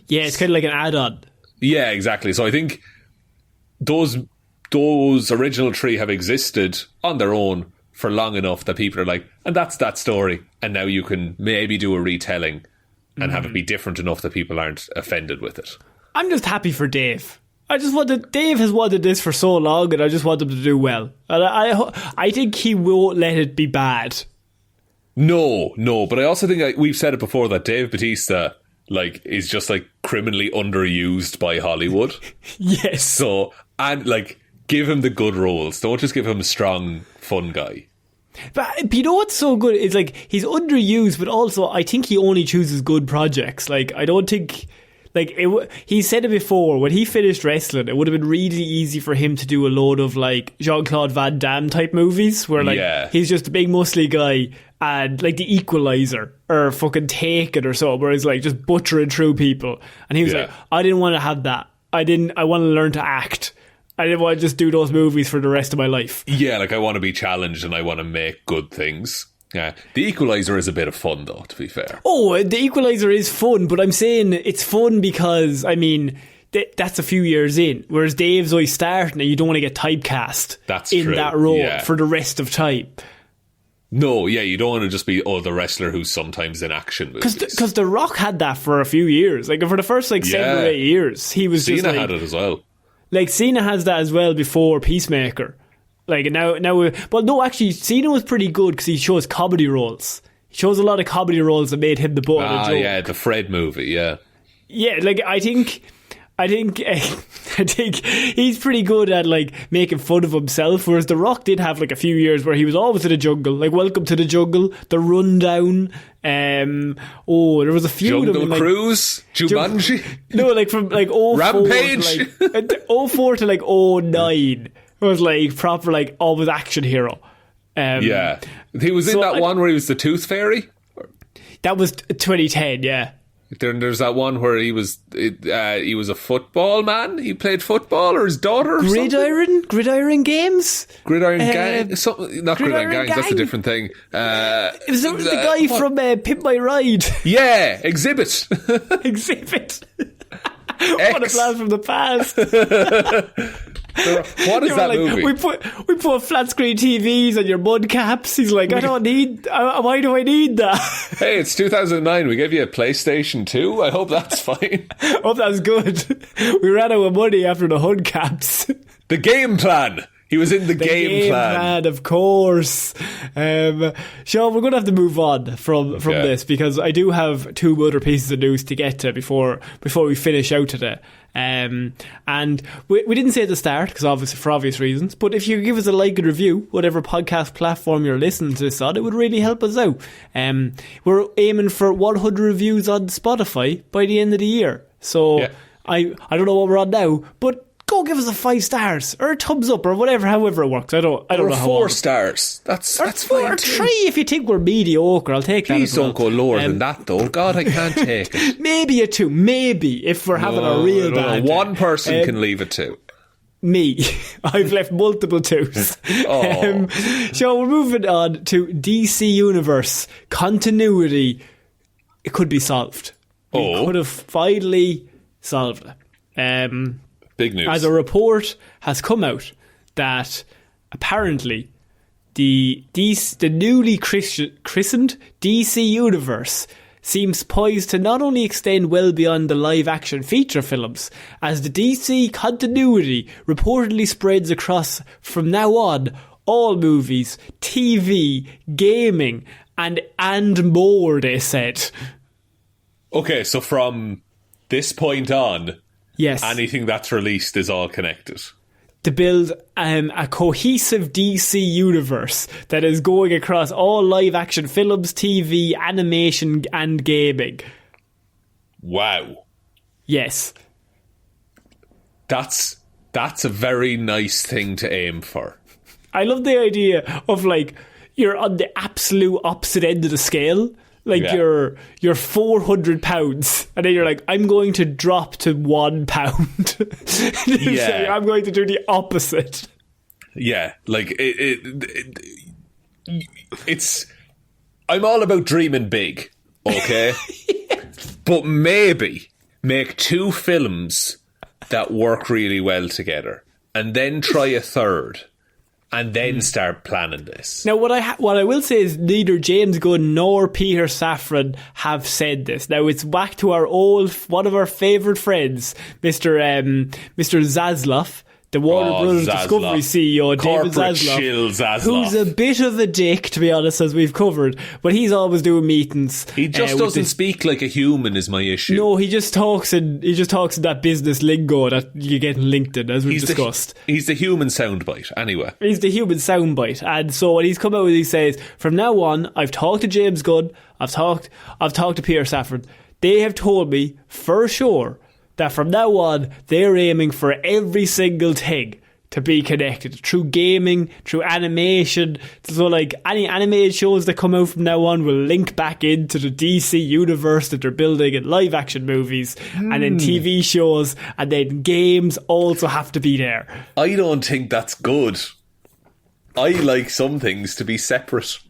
Yeah, it's kind of like an add-on. Yeah, exactly. So I think those original three have existed on their own for long enough that people are like, and that's that story. And now you can maybe do a retelling and have it be different enough that people aren't offended with it. I'm just happy for Dave. Dave has wanted this for so long, and I just want him to do well. And I think he won't let it be bad. No, but I also think we've said it before that Dave Bautista like is just like criminally underused by Hollywood. Yes. So, and like give him the good roles. Don't just give him a strong, fun guy. But you know what's so good? It's like he's underused, but also I think he only chooses good projects. Like I don't think, like he said it before, when he finished wrestling, it would have been really easy for him to do a load of like Jean-Claude Van Damme type movies where like he's just a big muscly guy and like The Equalizer or fucking Taken or so, where he's like just butchering through people. And he was like, I didn't want to have that. I want to learn to act. I didn't want to just do those movies for the rest of my life. Yeah, like I want to be challenged and I want to make good things. Yeah, The Equalizer is a bit of fun though, to be fair. Oh, The Equalizer is fun, but I'm saying it's fun because, I mean, that's a few years in. Whereas Dave's always starting and you don't want to get typecast in that role for the rest of time. No, yeah, you don't want to just be, the wrestler who's sometimes in action movies. Because The Rock had that for a few years. Like, for the first, 7 or 8 years, he was Cena just like... had it as well. Like, Cena has that as well before Peacemaker. Like, now... Well, no, actually, Cena was pretty good because he chose comedy roles. He chose a lot of comedy roles that made him the butt of the joke. Yeah, the Fred movie, yeah. Yeah, like, I think he's pretty good at like making fun of himself, whereas The Rock did have like a few years where he was always in the jungle, like Welcome to the Jungle, The Rundown. There was a few Jungle of them, like, Cruise, Jumanji. No, like from like 04 Rampage, to like 04 to like 09 was like proper like always action hero. Yeah, he was in that one where he was the Tooth Fairy. That was 2010, yeah. There's that one where he was a football man. He played football, or his daughter. Or Gridiron Games. Gridiron Gang. Not Gridiron Gangs. That's a different thing. It was the guy from Pimp My Ride. Yeah, Exhibit. Exhibit. What a blast from the past. What is that movie? We put flat screen TVs on your mud caps. He's like, I don't need. Why do I need that? Hey, it's 2009. We gave you a PlayStation 2. I hope that's fine. Hope that's good. We ran out of money after the HUD caps. The Game Plan. He was in the game plan, of course. Sean, we're going to have to move on from this because I do have 2 other pieces of news to get to before we finish out today. And we didn't say at the start because for obvious reasons, but if you give us a like and review, whatever podcast platform you're listening to this on, it would really help us out. We're aiming for 100 reviews on Spotify by the end of the year. So I don't know what we're on now, but go give us a 5 stars or a thumbs up or whatever, however it works. I don't know how. 4 stars. That's fine. Or 3 if you think we're mediocre. I'll take that. Please don't go lower than that, though. God, I can't take it. Maybe a 2. Maybe if we're having a real bad. One person can leave a 2. Me. I've left multiple 2s. So we're moving on to DC Universe continuity. It could be solved. We could have finally solved it. Big news. As a report has come out that apparently the newly christened DC Universe seems poised to not only extend well beyond the live-action feature films, as the DC continuity reportedly spreads across, from now on, all movies, TV, gaming, and more, they said. Okay, so from this point on... Yes. Anything that's released is all connected. To build a cohesive DC universe that is going across all live-action films, TV, animation, and gaming. Wow. Yes. That's a very nice thing to aim for. I love the idea of, like, you're on the absolute opposite end of the scale. Like, you're 400 pounds, and then you're like, I'm going to drop to 1 pound. Yeah. I'm going to do the opposite. Yeah, like, it's... I'm all about dreaming big, okay? But maybe make 2 films that work really well together, and then try a third, and then start planning this. Now, what I will say is neither James Gunn nor Peter Safran have said this. Now, it's back to one of our favourite friends, Mr. Zaslav, the Warner Brothers Discovery CEO, David Zaslav, who's a bit of a dick, to be honest, as we've covered. But he's always doing meetings. He just doesn't speak like a human, is my issue. No, he just talks in that business lingo that you get in LinkedIn, as we've discussed. He's the human soundbite, anyway. He's the human soundbite, and so when he's come out with, he says, from now on, I've talked to James Gunn, I've talked to Peter Safran. They have told me for sure that from now on, they're aiming for every single thing to be connected through gaming, through animation. So, like, any animated shows that come out from now on will link back into the DC universe that they're building in live action movies, and then TV shows, and then games also have to be there. I don't think that's good. I like some things to be separate.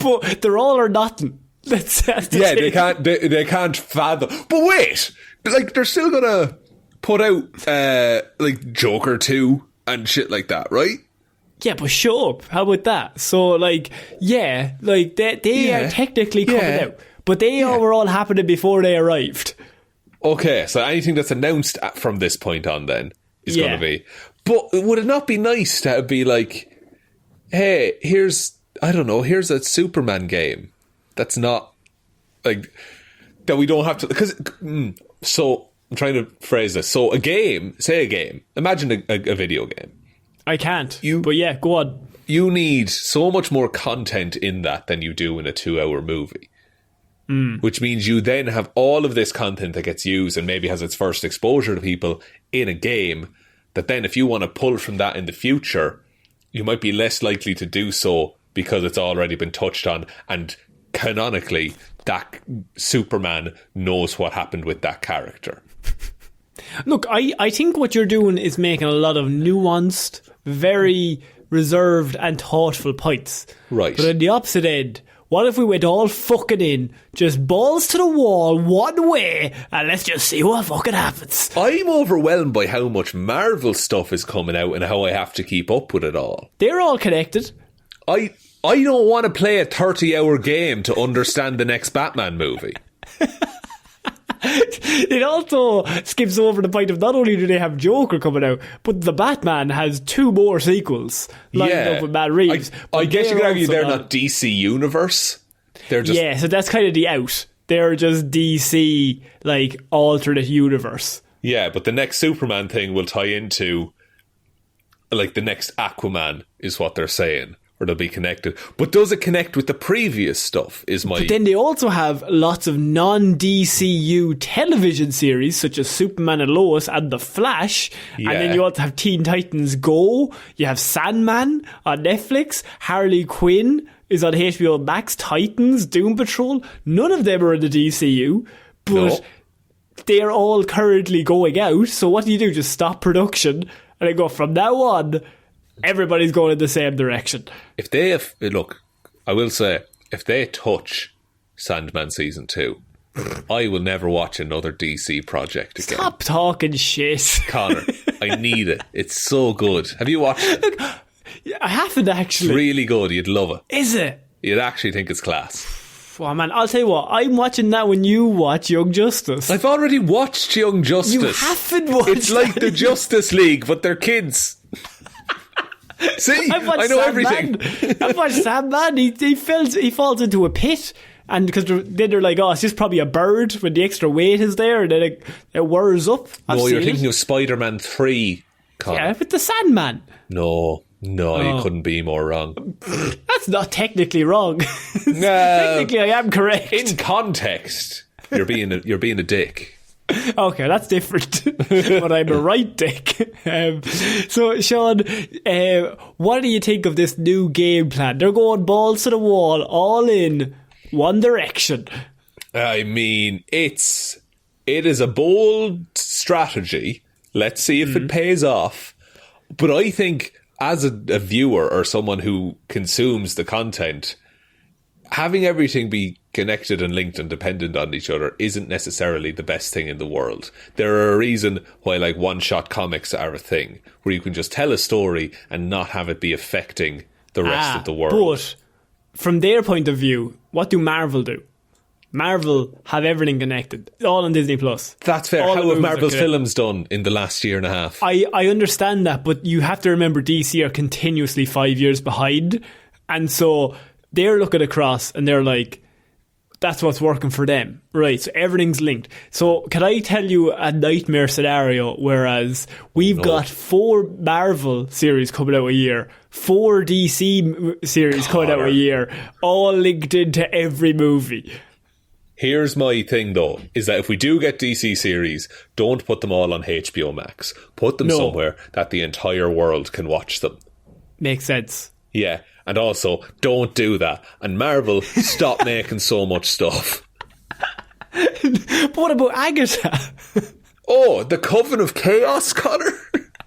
But they're all or nothing. That's they can't fathom. But wait, like, they're still gonna put out like Joker 2 and shit like that, right? Yeah, but show up. How about that? So, like, yeah, like they are technically coming out, but they were all happening before they arrived. Okay, so anything that's announced from this point on then is going to be. But would it not be nice to be like, hey, here's a Superman game that's not, like, that we don't have to, because, so, I'm trying to phrase this. So a game, imagine a video game. I can't, but yeah, go on. You need so much more content in that than you do in a 2-hour movie. Which means you then have all of this content that gets used and maybe has its first exposure to people in a game, that then if you want to pull from that in the future, you might be less likely to do so because it's already been touched on, and canonically, that Superman knows what happened with that character. Look, I think what you're doing is making a lot of nuanced, very reserved and thoughtful points. Right. But on the opposite end, what if we went all fucking in, just balls to the wall, one way, and let's just see what fucking happens? I'm overwhelmed by how much Marvel stuff is coming out and how I have to keep up with it all. They're all connected. I don't want to play a 30-hour game to understand the next Batman movie. It also skips over the point of not only do they have Joker coming out, but the Batman has 2 more sequels lined up with Matt Reeves. I guess you could argue they're not DC Universe. They're just... Yeah, so that's kind of the out. They're just DC, like, alternate universe. Yeah, but the next Superman thing will tie into, like, the next Aquaman is what they're saying. Or they'll be connected. But does it connect with the previous stuff, is my... But then they also have lots of non-DCU television series, such as Superman and Lois and The Flash. Yeah. And then you also have Teen Titans Go. You have Sandman on Netflix. Harley Quinn is on HBO Max. Titans, Doom Patrol. None of them are in the DCU. But they're all currently going out. So what do? Just stop production and then go, from now on... everybody's going in the same direction. If they have, look, I will say, if they touch Sandman Season 2, I will never watch another DC project again. Stop talking shit. Connor, I need it. It's so good. Have you watched it? Look, I haven't actually. It's really good. You'd love it. Is it? You'd actually think it's class. Oh man, I'll tell you what, I'm watching that when you watch Young Justice. I've already watched Young Justice. You haven't watched It's like the Justice League, but they're kids. See, I know everything. I've watched Sandman. He falls into a pit, and because then they're like, oh, it's just probably a bird when the extra weight is there, and then it whirs up. You're thinking of Spider-Man 3, Connor. Yeah, with the Sandman. No, you couldn't be more wrong. That's not technically wrong. No. Technically, I am correct. In context, You're being a dick. Okay, that's different. But I'm a right dick. So, Shaun, what do you think of this new game plan? They're going balls to the wall, all in one direction. I mean, it is a bold strategy. Let's see if it pays off. But I think as a viewer or someone who consumes the content, having everything be connected and linked and dependent on each other isn't necessarily the best thing in the world. There are a reason why like one-shot comics are a thing, where you can just tell a story and not have it be affecting the rest of the world. But from their point of view, what do Marvel do? Marvel have everything connected, all on Disney Plus. That's fair. How have Marvel's films done in the last year and a half? I understand that, but you have to remember DC are continuously 5 years behind, and so they're looking across and they're like, that's what's working for them, right? So everything's linked. So can I tell you a nightmare scenario? Whereas we've got 4 Marvel series coming out a year, 4 DC series coming out a year, all linked into every movie. Here's my thing though, is that if we do get DC series, don't put them all on HBO Max. Put them somewhere that the entire world can watch them. Makes sense. Yeah, and also, don't do that. And Marvel, stop making so much stuff. But what about Agatha? Oh, the Coven of Chaos, Connor?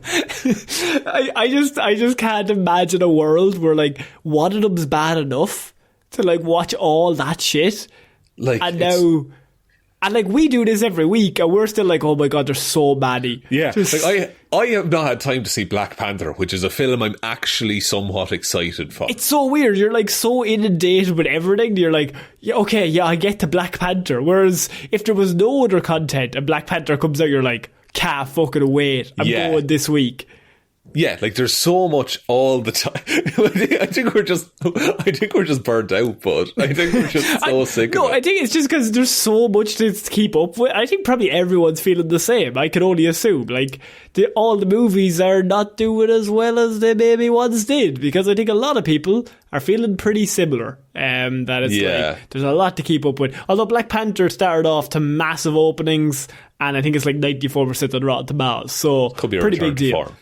I just can't imagine a world where like one of them's bad enough to like watch all that shit. Like, and now, and like we do this every week, and we're still like, oh my god, there's so many. Yeah, like I have not had time to see Black Panther, which is a film I'm actually somewhat excited for. It's so weird. You're like so inundated with everything. You're like, yeah, okay, yeah, I get to Black Panther. Whereas if there was no other content and Black Panther comes out, you're like, can't fucking wait. I'm going this week. Yeah, like there's so much all the time. I think we're just burnt out, but I think we're just so sick of it. No, I think it's just because there's so much to keep up with. I think probably everyone's feeling the same. I can only assume. Like all the movies are not doing as well as they maybe once did, because I think a lot of people are feeling pretty similar. That it's like there's a lot to keep up with. Although Black Panther started off to massive openings, and I think it's like 94% on Rotten Tomatoes, so could be a pretty big deal. Form.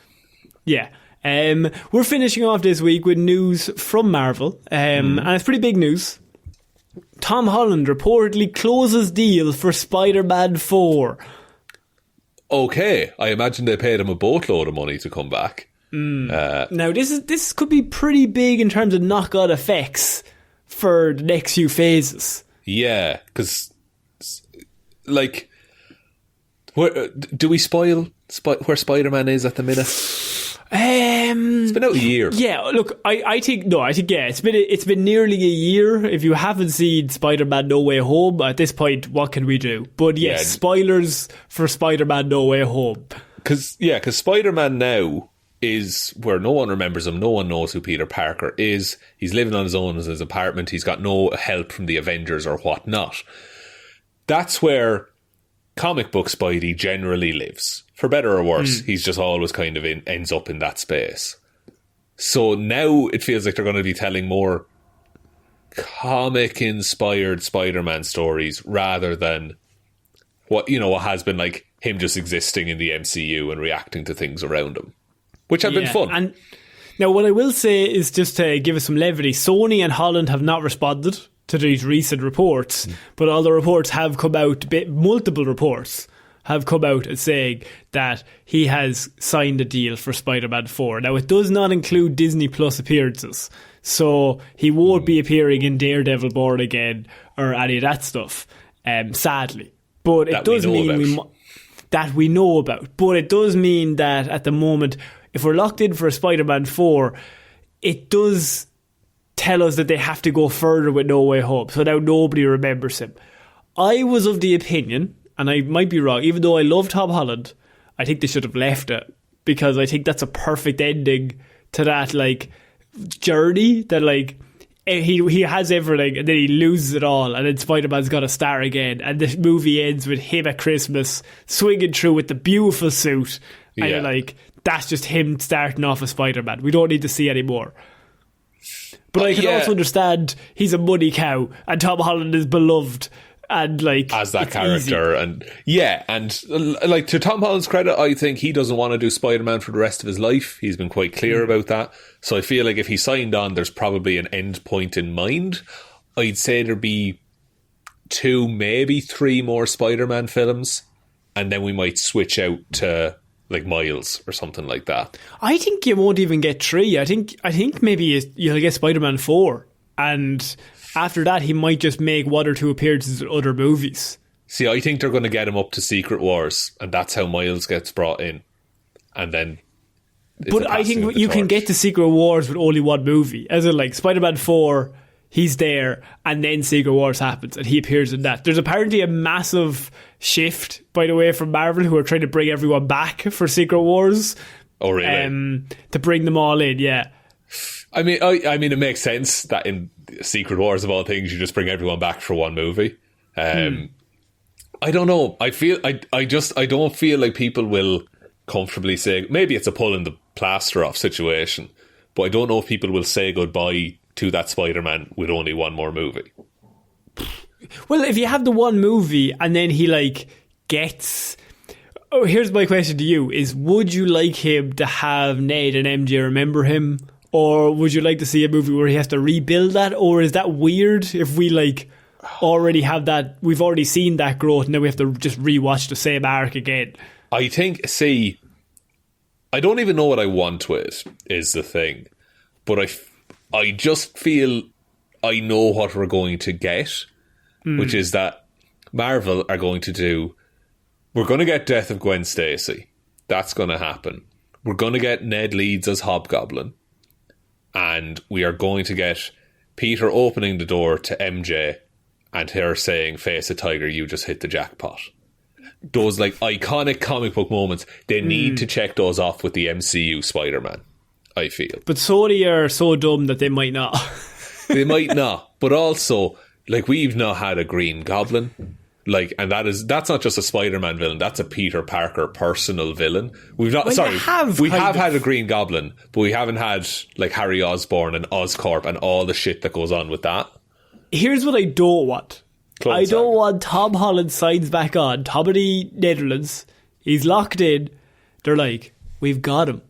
Yeah. We're finishing off this week with news from Marvel, and it's pretty big news. Tom Holland reportedly closes deal for Spider-Man 4. Okay, I imagine they paid him a boatload of money to come back. Now, this could be pretty big in terms of knock-on effects for the next few phases. Yeah, because, like, do we spoil where Spider-Man is at the minute? It's been out a year. Yeah, look, I think it's been nearly a year. If you haven't seen Spider-Man No Way Home at this point, what can we do? But yes, spoilers for Spider-Man No Way Home. Because Spider-Man now is where no one remembers him. No one knows who Peter Parker is. He's living on his own in his apartment. He's got no help from the Avengers or whatnot. That's where comic book Spidey generally lives. For better or worse, he's just always kind of ends up in that space. So now it feels like they're going to be telling more comic-inspired Spider-Man stories rather than what has been like him just existing in the MCU and reacting to things around him, which have been fun. And now what I will say is, just to give us some levity, Sony and Holland have not responded to these recent reports, but all the reports have come out, multiple reports have come out and saying that he has signed a deal for Spider-Man 4. Now, it does not include Disney Plus appearances, so he won't be appearing in Daredevil Born Again or any of that stuff, sadly. But it does mean that we know about. But it does mean that at the moment, if we're locked in for a Spider-Man 4, it does tell us that they have to go further with No Way Home, so now nobody remembers him. I was of the opinion, and I might be wrong, even though I love Tom Holland, I think they should have left it, because I think that's a perfect ending to that like journey, that like he has everything and then he loses it all, and then Spider-Man's got to start again, and the movie ends with him at Christmas swinging through with the beautiful suit, and you're like, that's just him starting off as Spider-Man. We don't need to see any more. But I can also understand he's a money cow and Tom Holland is beloved, and like as that it's character. easy. And yeah, and like to Tom Holland's credit, I think he doesn't want to do Spider-Man for the rest of his life. He's been quite clear about that. So I feel like if he signed on, there's probably an end point in mind. I'd say there'd be 2, maybe 3 more Spider-Man films, and then we might switch out to like Miles or something like that. I think you won't even get 3. I think maybe you'll get Spider-Man 4, and after that he might just make 1 or 2 appearances in other movies. See, I think they're going to get him up to Secret Wars, and that's how Miles gets brought in, and then. But I think you can get to Secret Wars with only 1 movie, as in like Spider-Man 4. He's there, and then Secret Wars happens, and he appears in that. There's apparently a massive shift, by the way, from Marvel, who are trying to bring everyone back for Secret Wars. Oh, really? To bring them all in, yeah. I mean, it makes sense that in Secret Wars, of all things, you just bring everyone back for 1 movie. I don't know. I don't feel like people will comfortably say, maybe it's a pulling the plaster off situation, but I don't know if people will say goodbye to that Spider-Man with only 1 more movie. Well, if you have the 1 movie and then he like gets... Oh, here's my question to you, is would you like him to have Ned and MJ remember him? Or would you like to see a movie where he has to rebuild that? Or is that weird if we like already have that, we've already seen that growth and then we have to just rewatch the same arc again? I think, see, I don't even know what I want with it, is the thing. But I just feel I know what we're going to get, which is that Marvel are going to do... We're going to get Death of Gwen Stacy. That's going to happen. We're going to get Ned Leeds as Hobgoblin. And we are going to get Peter opening the door to MJ and her saying, "Face a tiger, you just hit the jackpot." Those like iconic comic book moments, they need to check those off with the MCU Spider-Man, I feel. But Sony are so dumb that they might not. They might not. But also, like, we've not had a Green Goblin. Like, and that's not just a Spider-Man villain, that's a Peter Parker personal villain. We've not, well, we have had a Green Goblin, but we haven't had like Harry Osborn and Oscorp and all the shit that goes on with that. Here's what I don't want. I don't want Tom Holland signs back on, top of the Netherlands. He's locked in. They're like, we've got him.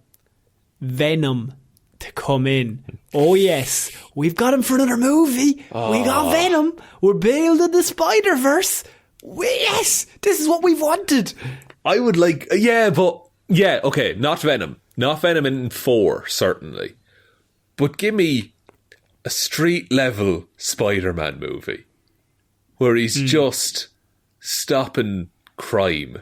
Venom to come in. Oh yes, we've got him for another movie. Oh. We got Venom. We're building the Spider-Verse. Yes, this is what we've wanted. I would like, okay, not Venom. Not Venom in 4, certainly. But give me a street-level Spider-Man movie where he's just stopping crime.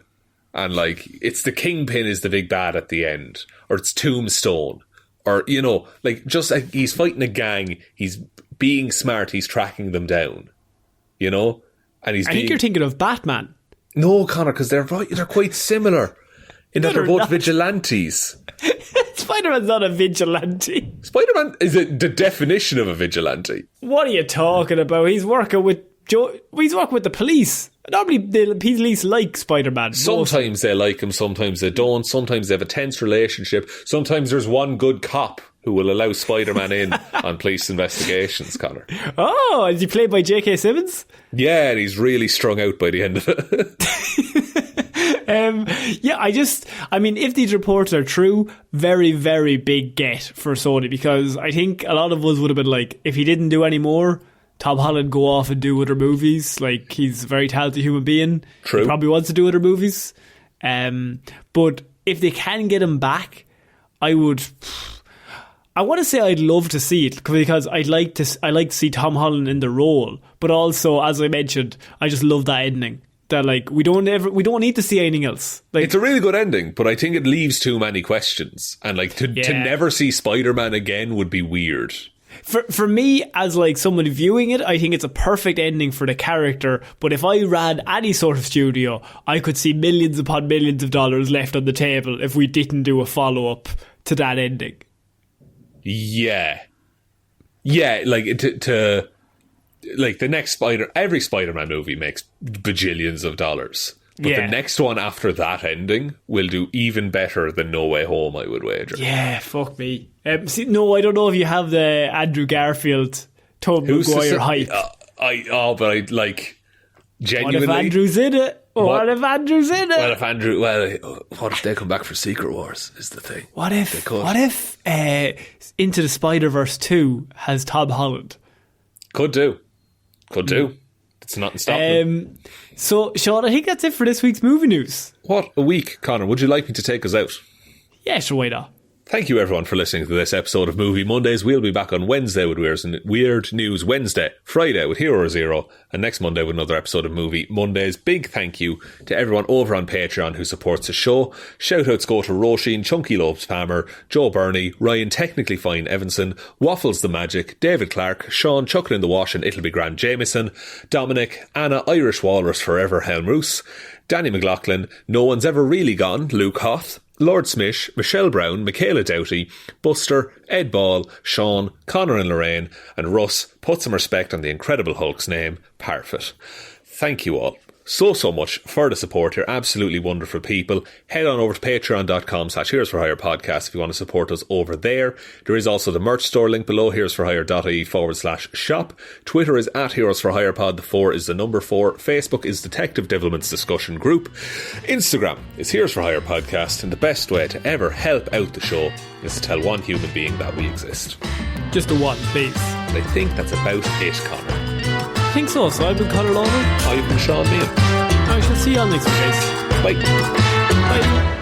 And, like, it's the Kingpin is the big bad at the end. Or it's Tombstone. Or, you know, like, just like he's fighting a gang. He's being smart. He's tracking them down. You know? And I think you're thinking of Batman. No, Connor, because they're quite similar in that they're both not vigilantes. Spider-Man's not a vigilante. Spider-Man is the definition of a vigilante. What are you talking about? He's working with the police. Normally, the police like Spider-Man. Sometimes they like him, sometimes they don't. Sometimes they have a tense relationship. Sometimes there's one good cop who will allow Spider-Man in on police investigations, Connor. Oh, is he played by J.K. Simmons? Yeah, and he's really strung out by the end of it. If these reports are true, very, very big get for Sony, because I think a lot of us would have been like, if he didn't do any more, Tom Holland go off and do other movies. Like, he's a very talented human being. True. He probably wants to do other movies. But if they can get him back, I want to say I'd love to see it, because I'd like to see Tom Holland in the role. But also, as I mentioned, I just love that ending. That like we don't need to see anything else. Like, it's a really good ending, but I think it leaves too many questions. And like to never see Spider-Man again would be weird. For me, as like someone viewing it, I think it's a perfect ending for the character. But if I ran any sort of studio, I could see millions upon millions of dollars left on the table if we didn't do a follow-up to that ending. Yeah, like to like the next every Spider-Man movie makes bajillions of dollars. But the next one after that ending will do even better than No Way Home, I would wager. Yeah, fuck me. No, I don't know if you have the Andrew Garfield, Tobey Maguire hype. Genuinely. What if Andrew's in it? What if Andrew's in it? What if they come back for Secret Wars is the thing. What if Into the Spider-Verse 2 has Tom Holland? Could do. It's not stopping. So, Shaun, I think that's it for this week's movie news. What a week, Conor. Would you like me to take us out? Yeah, sure, why not? Thank you everyone for listening to this episode of Movie Mondays. We'll be back on Wednesday with Weird News Wednesday, Friday with Hero Zero, and next Monday with another episode of Movie Mondays. Big thank you to everyone over on Patreon who supports the show. Shout outs go to Róisín, Chunky Lobes Palmer, Joe Burney, Ryan Technically Fine Evanson, Waffles the Magic, David Clarke, Shaun Chuck in the Wash and It'll Be Grand Jamieson, Dominic, Anna Irish Walrus Forever Hjelmroos, Danny McLaughlin, No One's Ever Really Gone, Luke Hoth, Lordsmish, Michelle Browne, Michaela Doughty, Buster, Ed Ball, Shaun, Conor and Lorraine, and Russ Put some respect on the Incredible Hulk's name, Parfitt. Thank you all so much for the support. You're absolutely wonderful people. Head on over to patreon.com/Heroes for Hire podcast if you want to support us over there. There is also the merch store link below, heroesforhire.ie/shop. Twitter is @Heroes for Hire pod. The 4 is the number 4. Facebook is Detective Devilment's discussion group. Instagram is Heroes for Hire podcast, and the best way to ever help out the show is to tell one human being that we exist. Just a one, please. I think that's about it, Conor. I think so. So I've been Conor Lorraine. I've been Shaun Meehan. I shall see you on next week, guys. Bye. Bye.